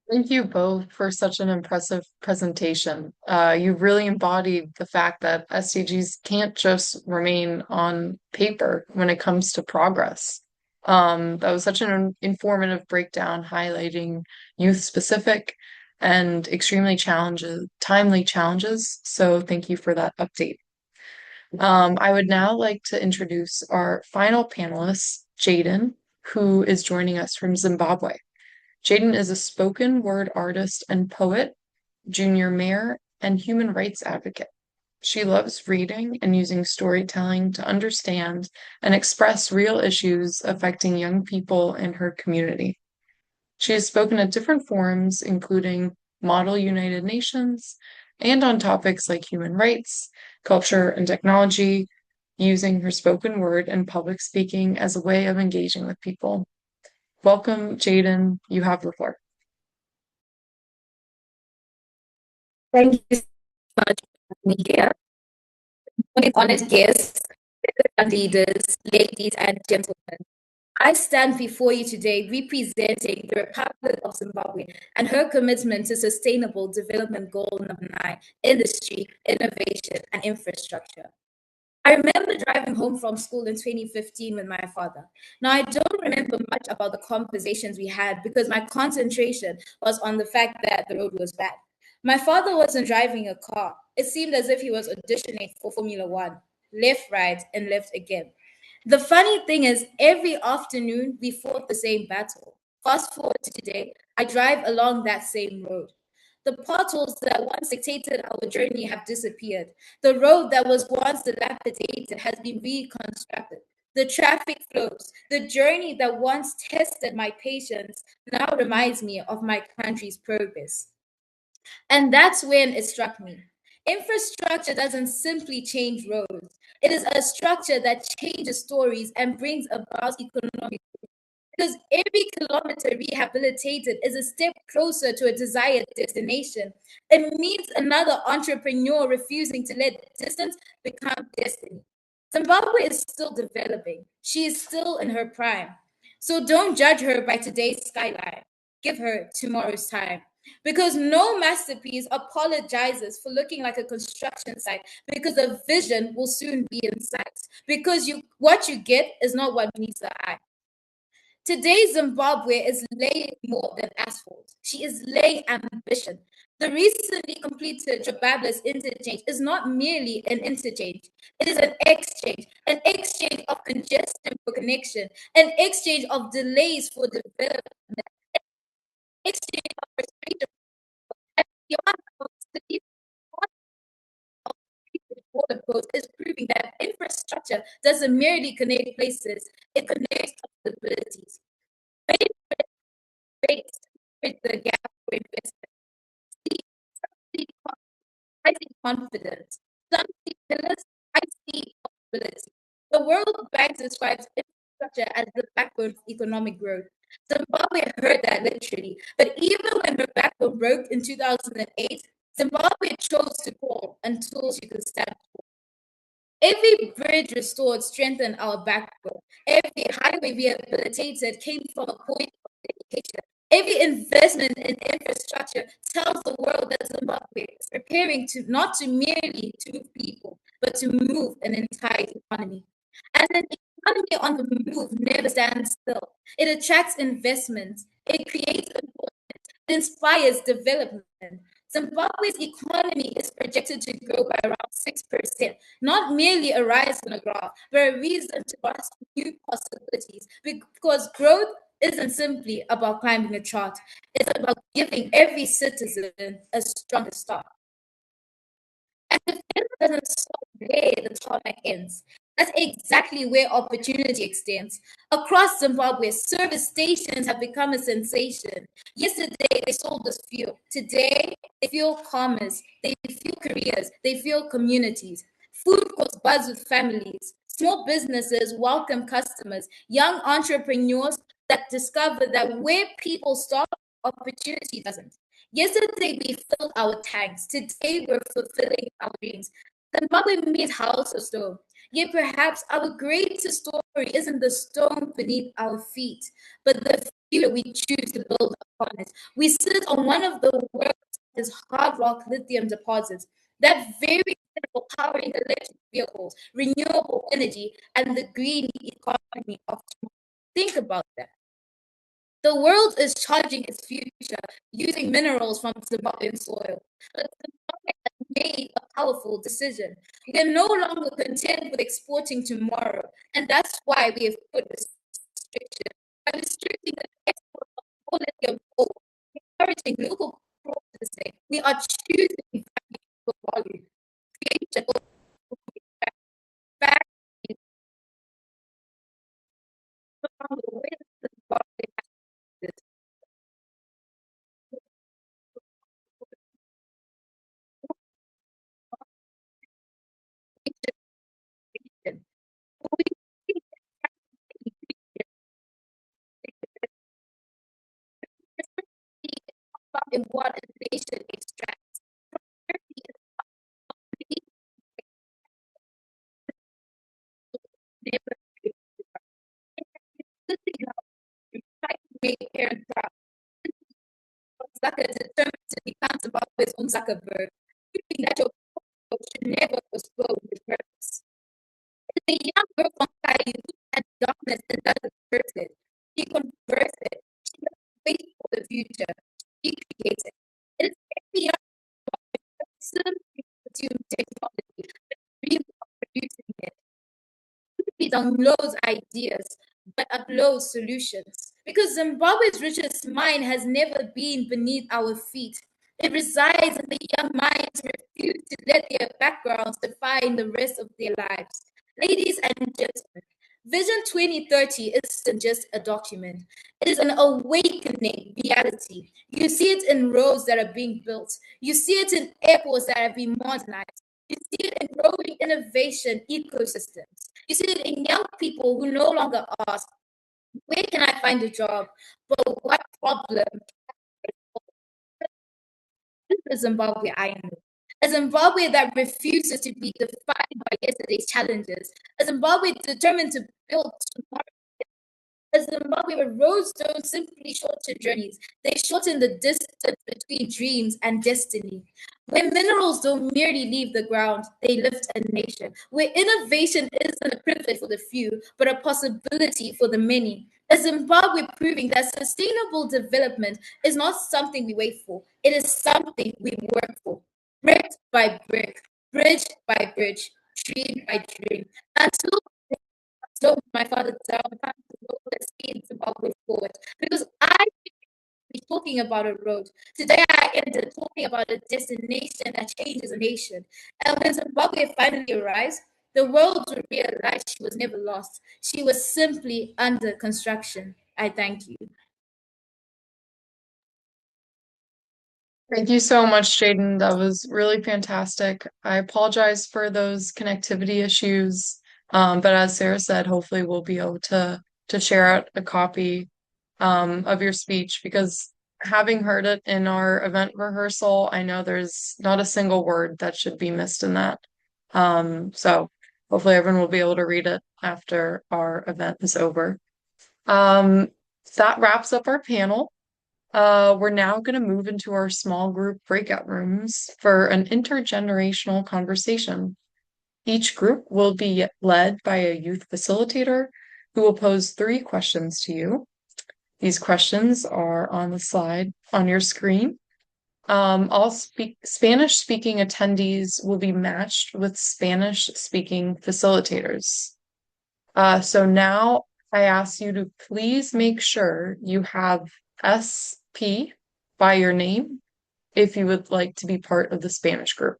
Thank you both for such an impressive presentation. You really embodied the fact that SDGs can't just remain on paper when it comes to progress. That was such an informative breakdown highlighting youth-specific and extremely timely challenges. So thank you for that update. I would now like to introduce our final panelist, Jaden, who is joining us from Zimbabwe. Jaden is a spoken word artist and poet, junior mayor, and human rights advocate. She loves reading and using storytelling to understand and express real issues affecting young people in her community. She has spoken at different forums, including Model United Nations, and on topics like human rights, culture, and technology, using her spoken word and public speaking as a way of engaging with people. Welcome, Jaden. You have the floor. Thank you so much for having me here. My honored guests, leaders, ladies, and gentlemen. I stand before you today representing the Republic of Zimbabwe and her commitment to Sustainable Development Goal number 9, industry, innovation, and infrastructure. I remember driving home from school in 2015 with my father. Now, I don't remember much about the conversations we had because my concentration was on the fact that the road was bad. My father wasn't driving a car. It seemed as if he was auditioning for Formula One, left, right, and left again. The funny thing is, every afternoon we fought the same battle. Fast forward to today, I drive along that same road. The potholes that once dictated our journey have disappeared. The road that was once dilapidated has been reconstructed. The traffic flows. The journey that once tested my patience now reminds me of my country's progress. And that's when it struck me. Infrastructure doesn't simply change roads. It is a structure that changes stories and brings about economic growth. Because every kilometer rehabilitated is a step closer to a desired destination. It means another entrepreneur refusing to let distance become destiny. Zimbabwe is still developing. She is still in her prime. So don't judge her by today's skyline. Give her tomorrow's time. Because no masterpiece apologizes for looking like a construction site, because the vision will soon be in sight. Because what you get is not what meets the eye. Today, Zimbabwe is laying more than asphalt. She is laying ambition. The recently completed Jobabless interchange is not merely an interchange. It is an exchange of congestion for connection, an exchange of delays for development, an exchange of frustration. And beyond the border post is proving that infrastructure doesn't merely connect places, it connects possibilities. Based with the gap for investment. I see confidence. Some see pillars, I see possibility. The World Bank describes infrastructure as the backbone of economic growth. Zimbabwe heard that literally, but even when her backbone broke in 2008, Zimbabwe chose to call until she could stand. Every bridge restored strengthened our backbone. Every highway rehabilitated came from a point of dedication. Every investment in infrastructure tells the world that Zimbabwe is preparing to not to merely to move people, but to move an entire economy. And an economy on the move never stands still. It attracts investment. It creates employment. It inspires development. Zimbabwe's economy is projected to grow by around 6%, not merely a rise in a graph, but a reason to grasp new possibilities, because growth isn't simply about climbing a chart. It's about giving every citizen a stronger start. And the film doesn't stop where the tarmac ends. That's exactly where opportunity extends. Across Zimbabwe, service stations have become a sensation. Yesterday, they sold us fuel. Today, they fuel commerce, they fuel careers, they fuel communities. Food courts buzz with families. Small businesses welcome customers. Young entrepreneurs that discover that where people start, opportunity doesn't. Yesterday, we filled our tanks. Today, we're fulfilling our dreams. Zimbabwe means house or stone. Yet perhaps our greatest story isn't the stone beneath our feet, but the future we choose to build upon it. We sit on one of the world's hard rock lithium deposits, that very mineral powering electric vehicles, renewable energy, and the green economy of tomorrow. Think about that. The world is charging its future using minerals from Zimbabwean soil. But Zimbabwe has made a powerful decision. We are no longer content with exporting tomorrow, and that's why we have put restriction. By restricting the export of quality gold, encouraging local processing, we are choosing value for volume. Creation of factories from the way that Zimbabwe has this. In what a nation extracts. Make parents proud. Zucker determined to become Zimbabwe's own Zuckerberg, proving that your should never postpone with purpose. The young girl from Caillou had darkness and doesn't curse it. She converted. She doesn't wait for the future. She creates it. It is every young simply consume technology, dream of producing it. Simply downloads ideas, but uploads solutions. Because Zimbabwe's richest mine has never been beneath our feet. It resides in the young minds who refuse to let their backgrounds define the rest of their lives. Ladies and gentlemen, Vision 2030 isn't just a document. It is an awakening reality. You see it in roads that are being built. You see it in airports that are being modernized. You see it in growing innovation ecosystems. You see it in young people who no longer ask, where can I find a job? But what problem? This is Zimbabwe I know. A Zimbabwe that refuses to be defined by yesterday's challenges. A Zimbabwe determined to build tomorrow. A Zimbabwe where roads don't simply shorten journeys, they shorten the distance between dreams and destiny. Where minerals don't merely leave the ground, they lift a nation. Where innovation isn't a privilege for the few, but a possibility for the many. A Zimbabwe proving that sustainable development is not something we wait for, it is something we work for. Brick by brick, bridge by bridge, dream by dream. Until so my father down time to go let's see Zimbabwe forward. Because I be talking about a road. Today I ended talking about a destination that changes a nation. And when Zimbabwe finally arrives, the world will realize she was never lost. She was simply under construction. I thank you. Thank you so much, Jaden. That was really fantastic. I apologize for those connectivity issues. But as Sarah said, hopefully we'll be able to share out a copy of your speech because having heard it in our event rehearsal, I know there's not a single word that should be missed in that. So hopefully everyone will be able to read it after our event is over. That wraps up our panel. We're now going to move into our small group breakout rooms for an intergenerational conversation. Each group will be led by a youth facilitator who will pose 3 questions to you. These questions are on the slide on your screen. All Spanish-speaking attendees will be matched with Spanish-speaking facilitators. So now I ask you to please make sure you have SP by your name if you would like to be part of the Spanish group.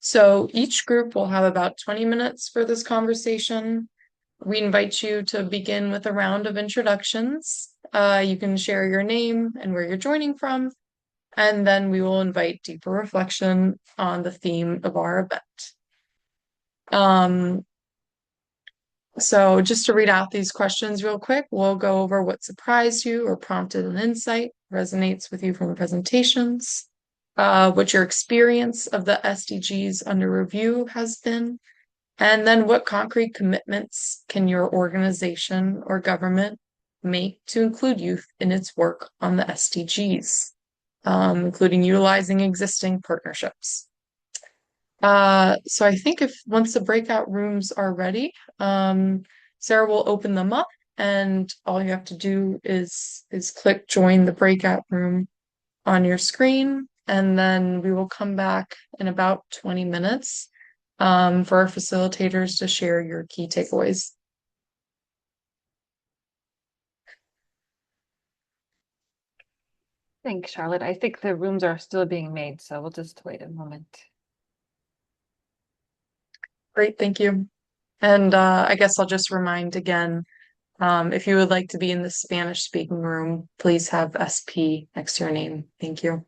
So each group will have about 20 minutes for this conversation. We invite you to begin with a round of introductions. You can share your name and where you're joining from, and then we will invite deeper reflection on the theme of our event. So just to read out these questions real quick, we'll go over what surprised you or prompted an insight, resonates with you from the presentations, what your experience of the SDGs under review has been, and then what concrete commitments can your organization or government make to include youth in its work on the SDGs, including utilizing existing partnerships. So I think once the breakout rooms are ready, Sarah will open them up, and all you have to do is click join the breakout room on your screen, and then we will come back in about 20 minutes for our facilitators to share your key takeaways. Thanks, Charlotte. I think the rooms are still being made, so we'll just wait a moment. Great, thank you. And I guess I'll just remind again, if you would like to be in the Spanish-speaking room, please have SP next to your name. Thank you.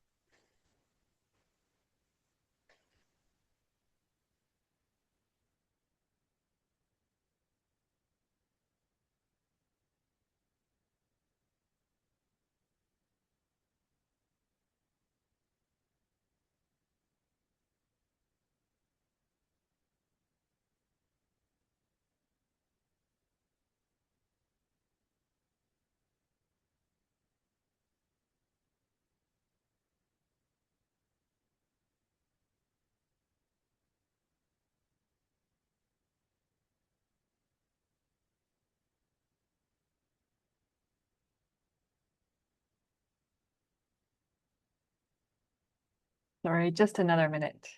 Sorry, just another minute.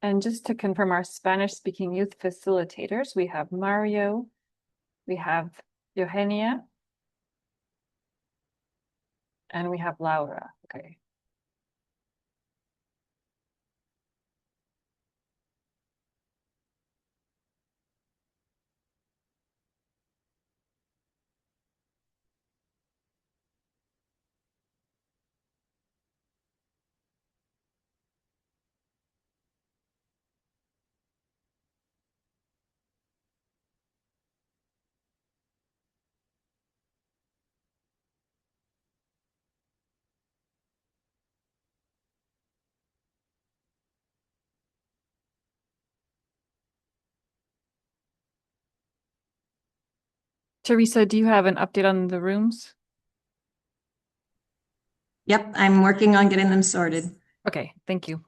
And just to confirm our Spanish-speaking youth facilitators, we have Mario, we have Eugenia, and we have Laura. Okay. Teresa, do you have an update on the rooms? Yep, I'm working on getting them sorted. Okay, thank you.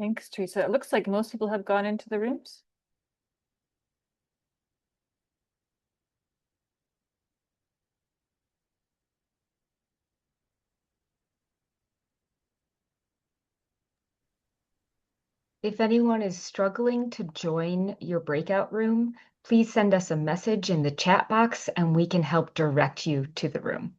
Thanks, Teresa. It looks like most people have gone into the rooms. If anyone is struggling to join your breakout room, please send us a message in the chat box and we can help direct you to the room.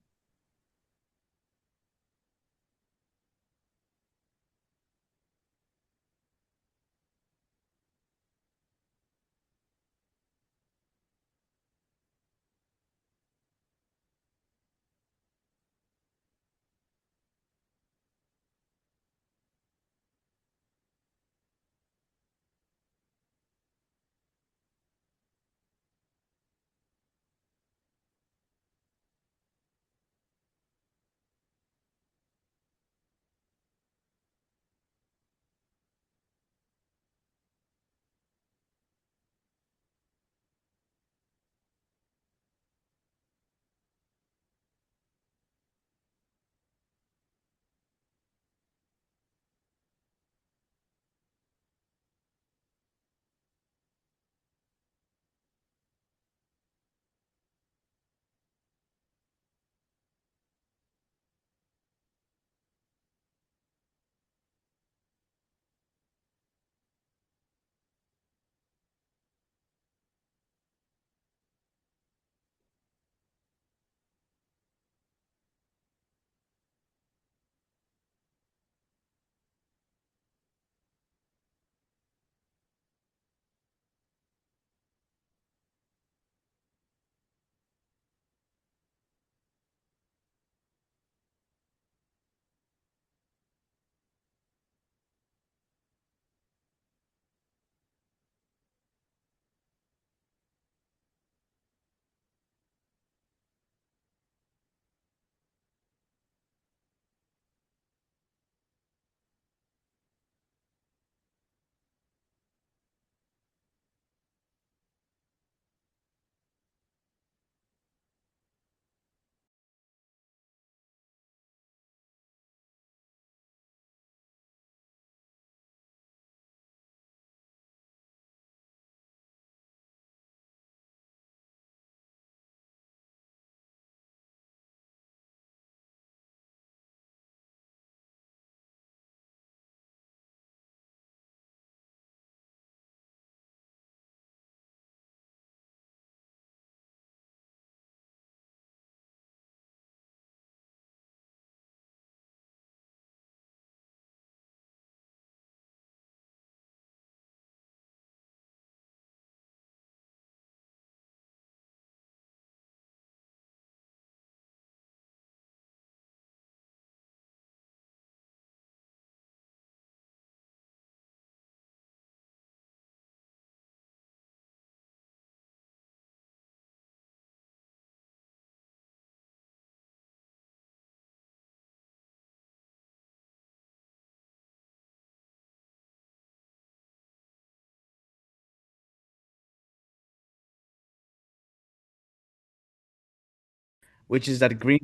Which is that green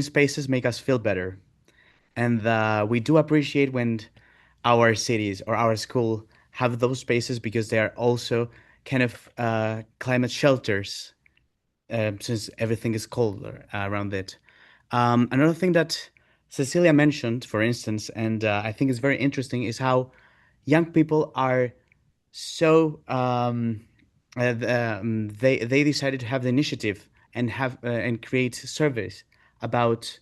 spaces make us feel better. And we do appreciate when our cities or our school have those spaces because they are also kind of climate shelters since everything is colder around it. Another thing that Cecilia mentioned, for instance, and I think is very interesting, is how young people are so they decided to have the initiative and have and create surveys about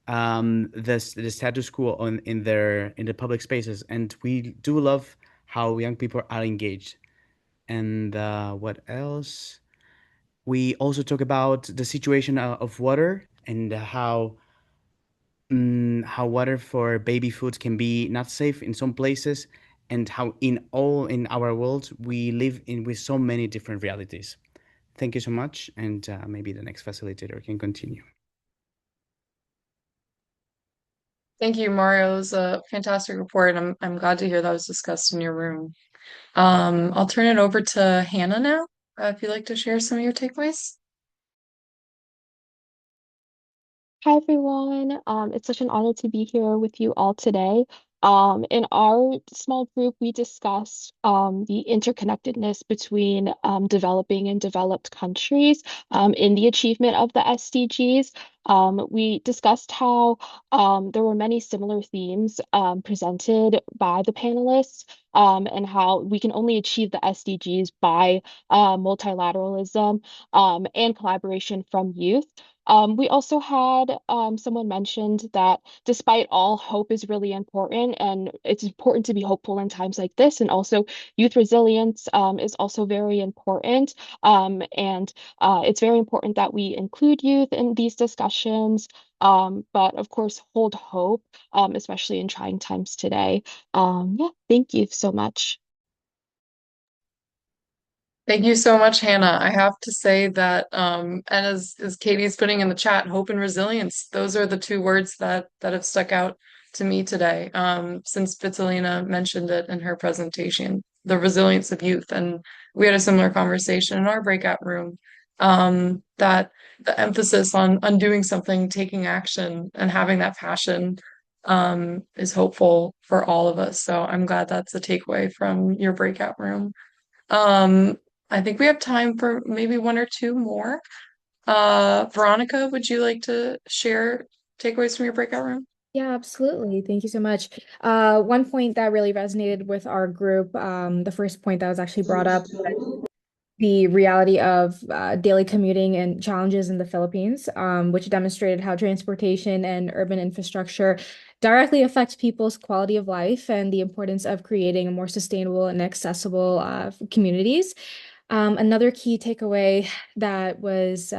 the status quo in the public spaces, and we do love how young people are engaged. And what else? We also talk about the situation of water and how water for baby food can be not safe in some places, and how in our world we live in with so many different realities. Thank you so much, and maybe the next facilitator can continue. Thank you, Mario. It was a fantastic report. I'm glad to hear that was discussed in your room. I'll turn it over to Hannah now, if you'd like to share some of your takeaways. Hi everyone. It's such an honor to be here with you all today. In our small group, we discussed the interconnectedness between developing and developed countries in the achievement of the SDGs. We discussed how there were many similar themes presented by the panelists, and how we can only achieve the SDGs by multilateralism and collaboration from youth. We also had someone mentioned that despite all, hope is really important, and it's important to be hopeful in times like this. And also, youth resilience is also very important. And it's very important that we include youth in these discussions. But of course, hold hope, especially in trying times today. Yeah, thank you so much. Thank you so much, Hannah. I have to say that, and as Katie's putting in the chat, hope and resilience, those are the two words that have stuck out to me today. Since Vitalina mentioned it in her presentation, the resilience of youth. And we had a similar conversation in our breakout room, that the emphasis on doing something, taking action, and having that passion, is hopeful for all of us. So I'm glad that's a takeaway from your breakout room. Um, I think we have time for maybe one or two more. Veronica, would you like to share takeaways from your breakout room? Yeah, absolutely. Thank you so much. One point that really resonated with our group, the first point that was actually brought up was the reality of daily commuting and challenges in the Philippines, which demonstrated how transportation and urban infrastructure directly affect people's quality of life and the importance of creating a more sustainable and accessible communities. Another key takeaway that was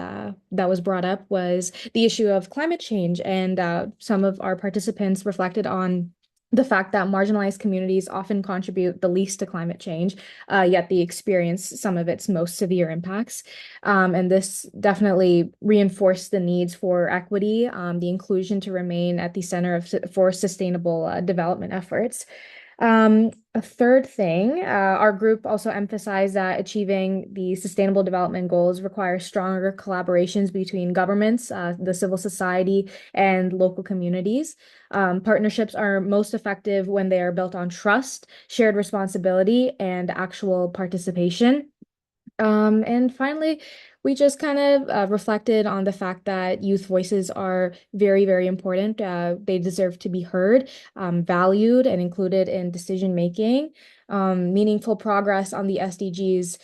brought up was the issue of climate change, and some of our participants reflected on the fact that marginalized communities often contribute the least to climate change, yet they experience some of its most severe impacts. And this definitely reinforced the needs for equity, the inclusion to remain at the center for sustainable development efforts. A third thing, our group also emphasized that achieving the Sustainable Development Goals requires stronger collaborations between governments, the civil society, and local communities. Partnerships are most effective when they are built on trust, shared responsibility, and actual participation. And finally, we just kind of reflected on the fact that youth voices are very, very important. They deserve to be heard, valued, and included in decision making. Meaningful progress on the SDGs,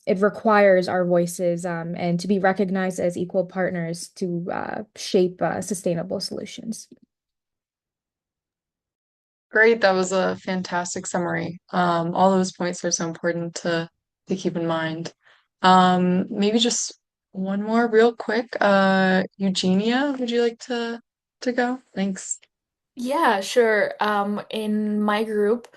it requires our voices and to be recognized as equal partners to shape sustainable solutions. Great, that was a fantastic summary. All those points are so important to keep in mind. Maybe just one more real quick. Eugenia, would you like to go? Thanks. Yeah, sure. In my group,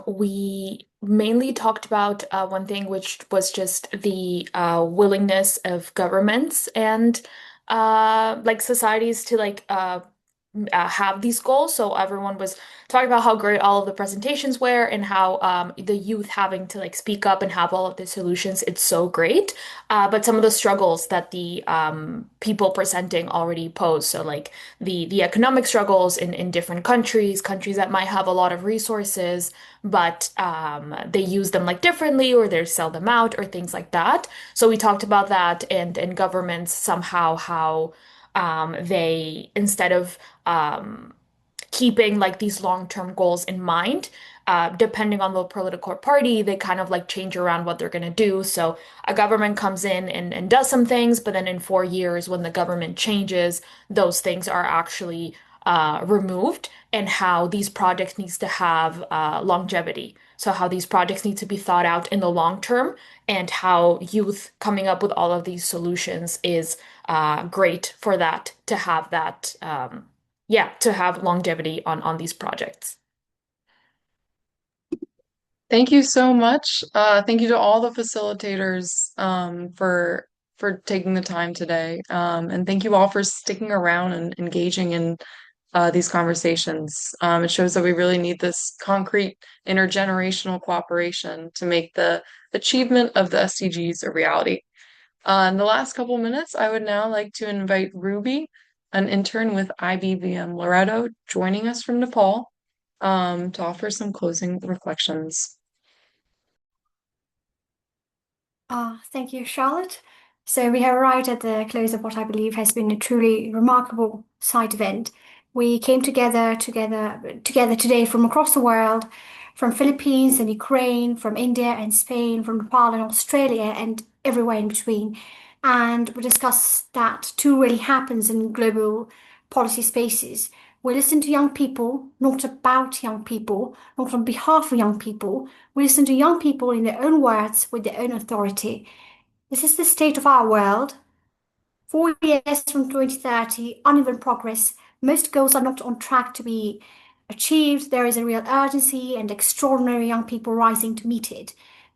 we mainly talked about one thing, which was just the willingness of governments and like societies to have these goals. So everyone was talking about how great all of the presentations were and how the youth having to like speak up and have all of the solutions, it's so great. But some of the struggles that the people presenting already pose. So like the economic struggles in different countries that might have a lot of resources, but they use them like differently or they sell them out or things like that. So we talked about that and governments somehow how they instead of keeping like these long-term goals in mind, depending on the political party, they kind of like change around what they're going to do. So a government comes in and does some things, but then in 4 years, when the government changes, those things are actually removed, and how these projects needs to have longevity. So how these projects need to be thought out in the long term, and how youth coming up with all of these solutions is great for that to have that yeah, to have longevity on these projects. Thank you so much. Thank you to all the facilitators for taking the time today. And thank you all for sticking around and engaging in these conversations. It shows that we really need this concrete intergenerational cooperation to make the achievement of the SDGs a reality. In the last couple minutes, I would now like to invite Ruby an intern with IBVM Loreto, joining us from Nepal to offer some closing reflections. Thank you, Charlotte. So we have arrived at the close of what I believe has been a truly remarkable site event. We came together today from across the world, from Philippines and Ukraine, from India and Spain, from Nepal and Australia, and everywhere in between. And we discussed that too really happens in global policy spaces. We listen to young people, not about young people, not on behalf of young people. We listen to young people in their own words, with their own authority. This is the state of our world. 4 years from 2030, uneven progress. Most goals are not on track to be achieved. There is a real urgency and extraordinary young people rising to meet it.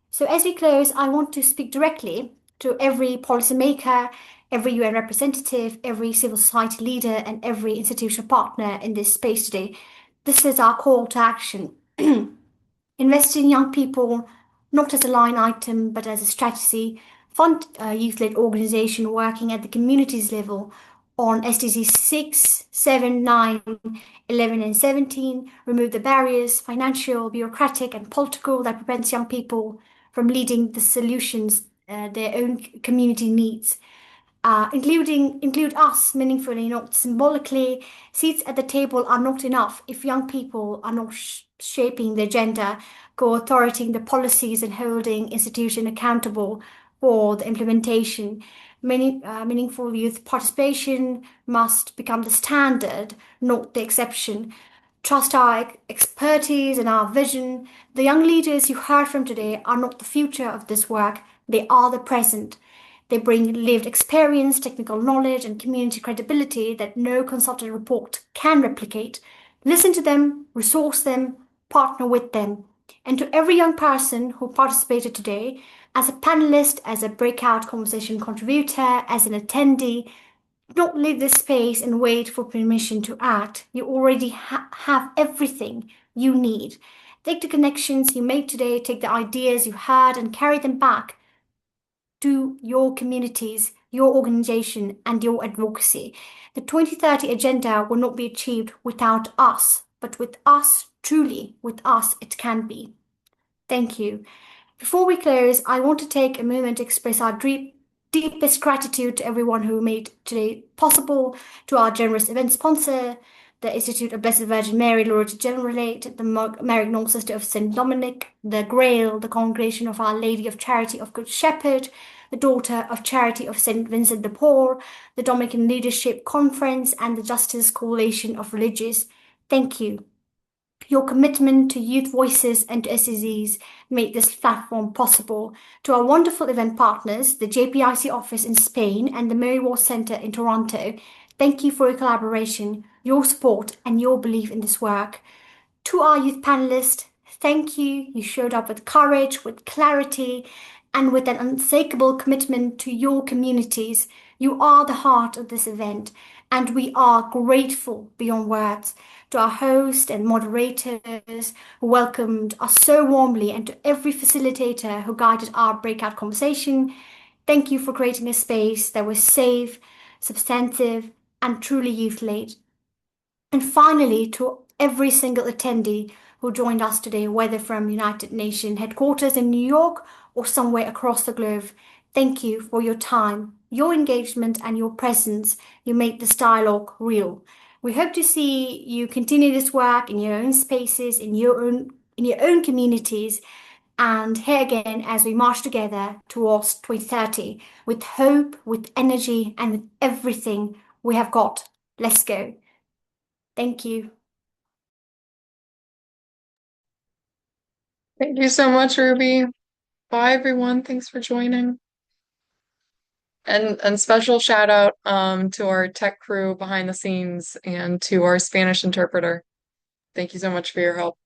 So as we close, I want to speak directly to every policymaker, every UN representative, every civil society leader, and every institutional partner in this space today. This is our call to action. Invest in young people, not as a line item, but as a strategy. Fund youth-led organization working at the communities level on SDGs 6, 7, 9, 11, and 17. Remove the barriers, financial, bureaucratic, and political, that prevents young people from leading the solutions their own community needs. Include us meaningfully, not symbolically. Seats at the table are not enough if young people are not shaping the agenda, co-authoritating the policies, and holding institutions accountable for the implementation. Meaningful youth participation must become the standard, not the exception. Trust our expertise and our vision. The young leaders you heard from today are not the future of this work, they are the present. They bring lived experience, technical knowledge, and community credibility that no consultant report can replicate. Listen to them, resource them, partner with them. And to every young person who participated today, as a panelist, as a breakout conversation contributor, as an attendee, don't leave this space and wait for permission to act. You already have everything you need. Take the connections you made today, take the ideas you had, and carry them back to your communities, your organization, and your advocacy. The 2030 agenda will not be achieved without us, but with us, truly, with us, it can be. Thank you. Before we close, I want to take a moment to express our deepest gratitude to everyone who made today possible, to our generous event sponsor, the Institute of Blessed Virgin Mary, Laureate Generalate, the Maryknoll Sister of St. Dominic, the Grail, the Congregation of Our Lady of Charity of Good Shepherd, the Daughter of Charity of St. Vincent de Paul, the Dominican Leadership Conference, and the Justice Coalition of Religious. Thank you. Your commitment to youth voices and to SDGs made this platform possible. To our wonderful event partners, the JPIC office in Spain and the Mary Ward Center in Toronto, thank you for your collaboration, your support, and your belief in this work. To our youth panelists, thank you. You showed up with courage, with clarity, and with an unshakable commitment to your communities. You are the heart of this event, and we are grateful beyond words. To our host and moderators who welcomed us so warmly, and to every facilitator who guided our breakout conversation, thank you for creating a space that was safe, substantive, and truly youth-led. And finally, to every single attendee who joined us today, whether from United Nations headquarters in New York or somewhere across the globe, thank you for your time, your engagement, and your presence. You make this dialogue real. We hope to see you continue this work in your own spaces, in your own communities, and here again as we march together towards 2030 with hope, with energy, and with everything we have got. Let's go. Thank you. Thank you so much, Ruby. Bye, everyone. Thanks for joining. And special shout out to our tech crew behind the scenes and to our Spanish interpreter. Thank you so much for your help.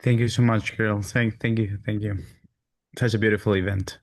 Thank you so much, Carol. Thank you. Such a beautiful event.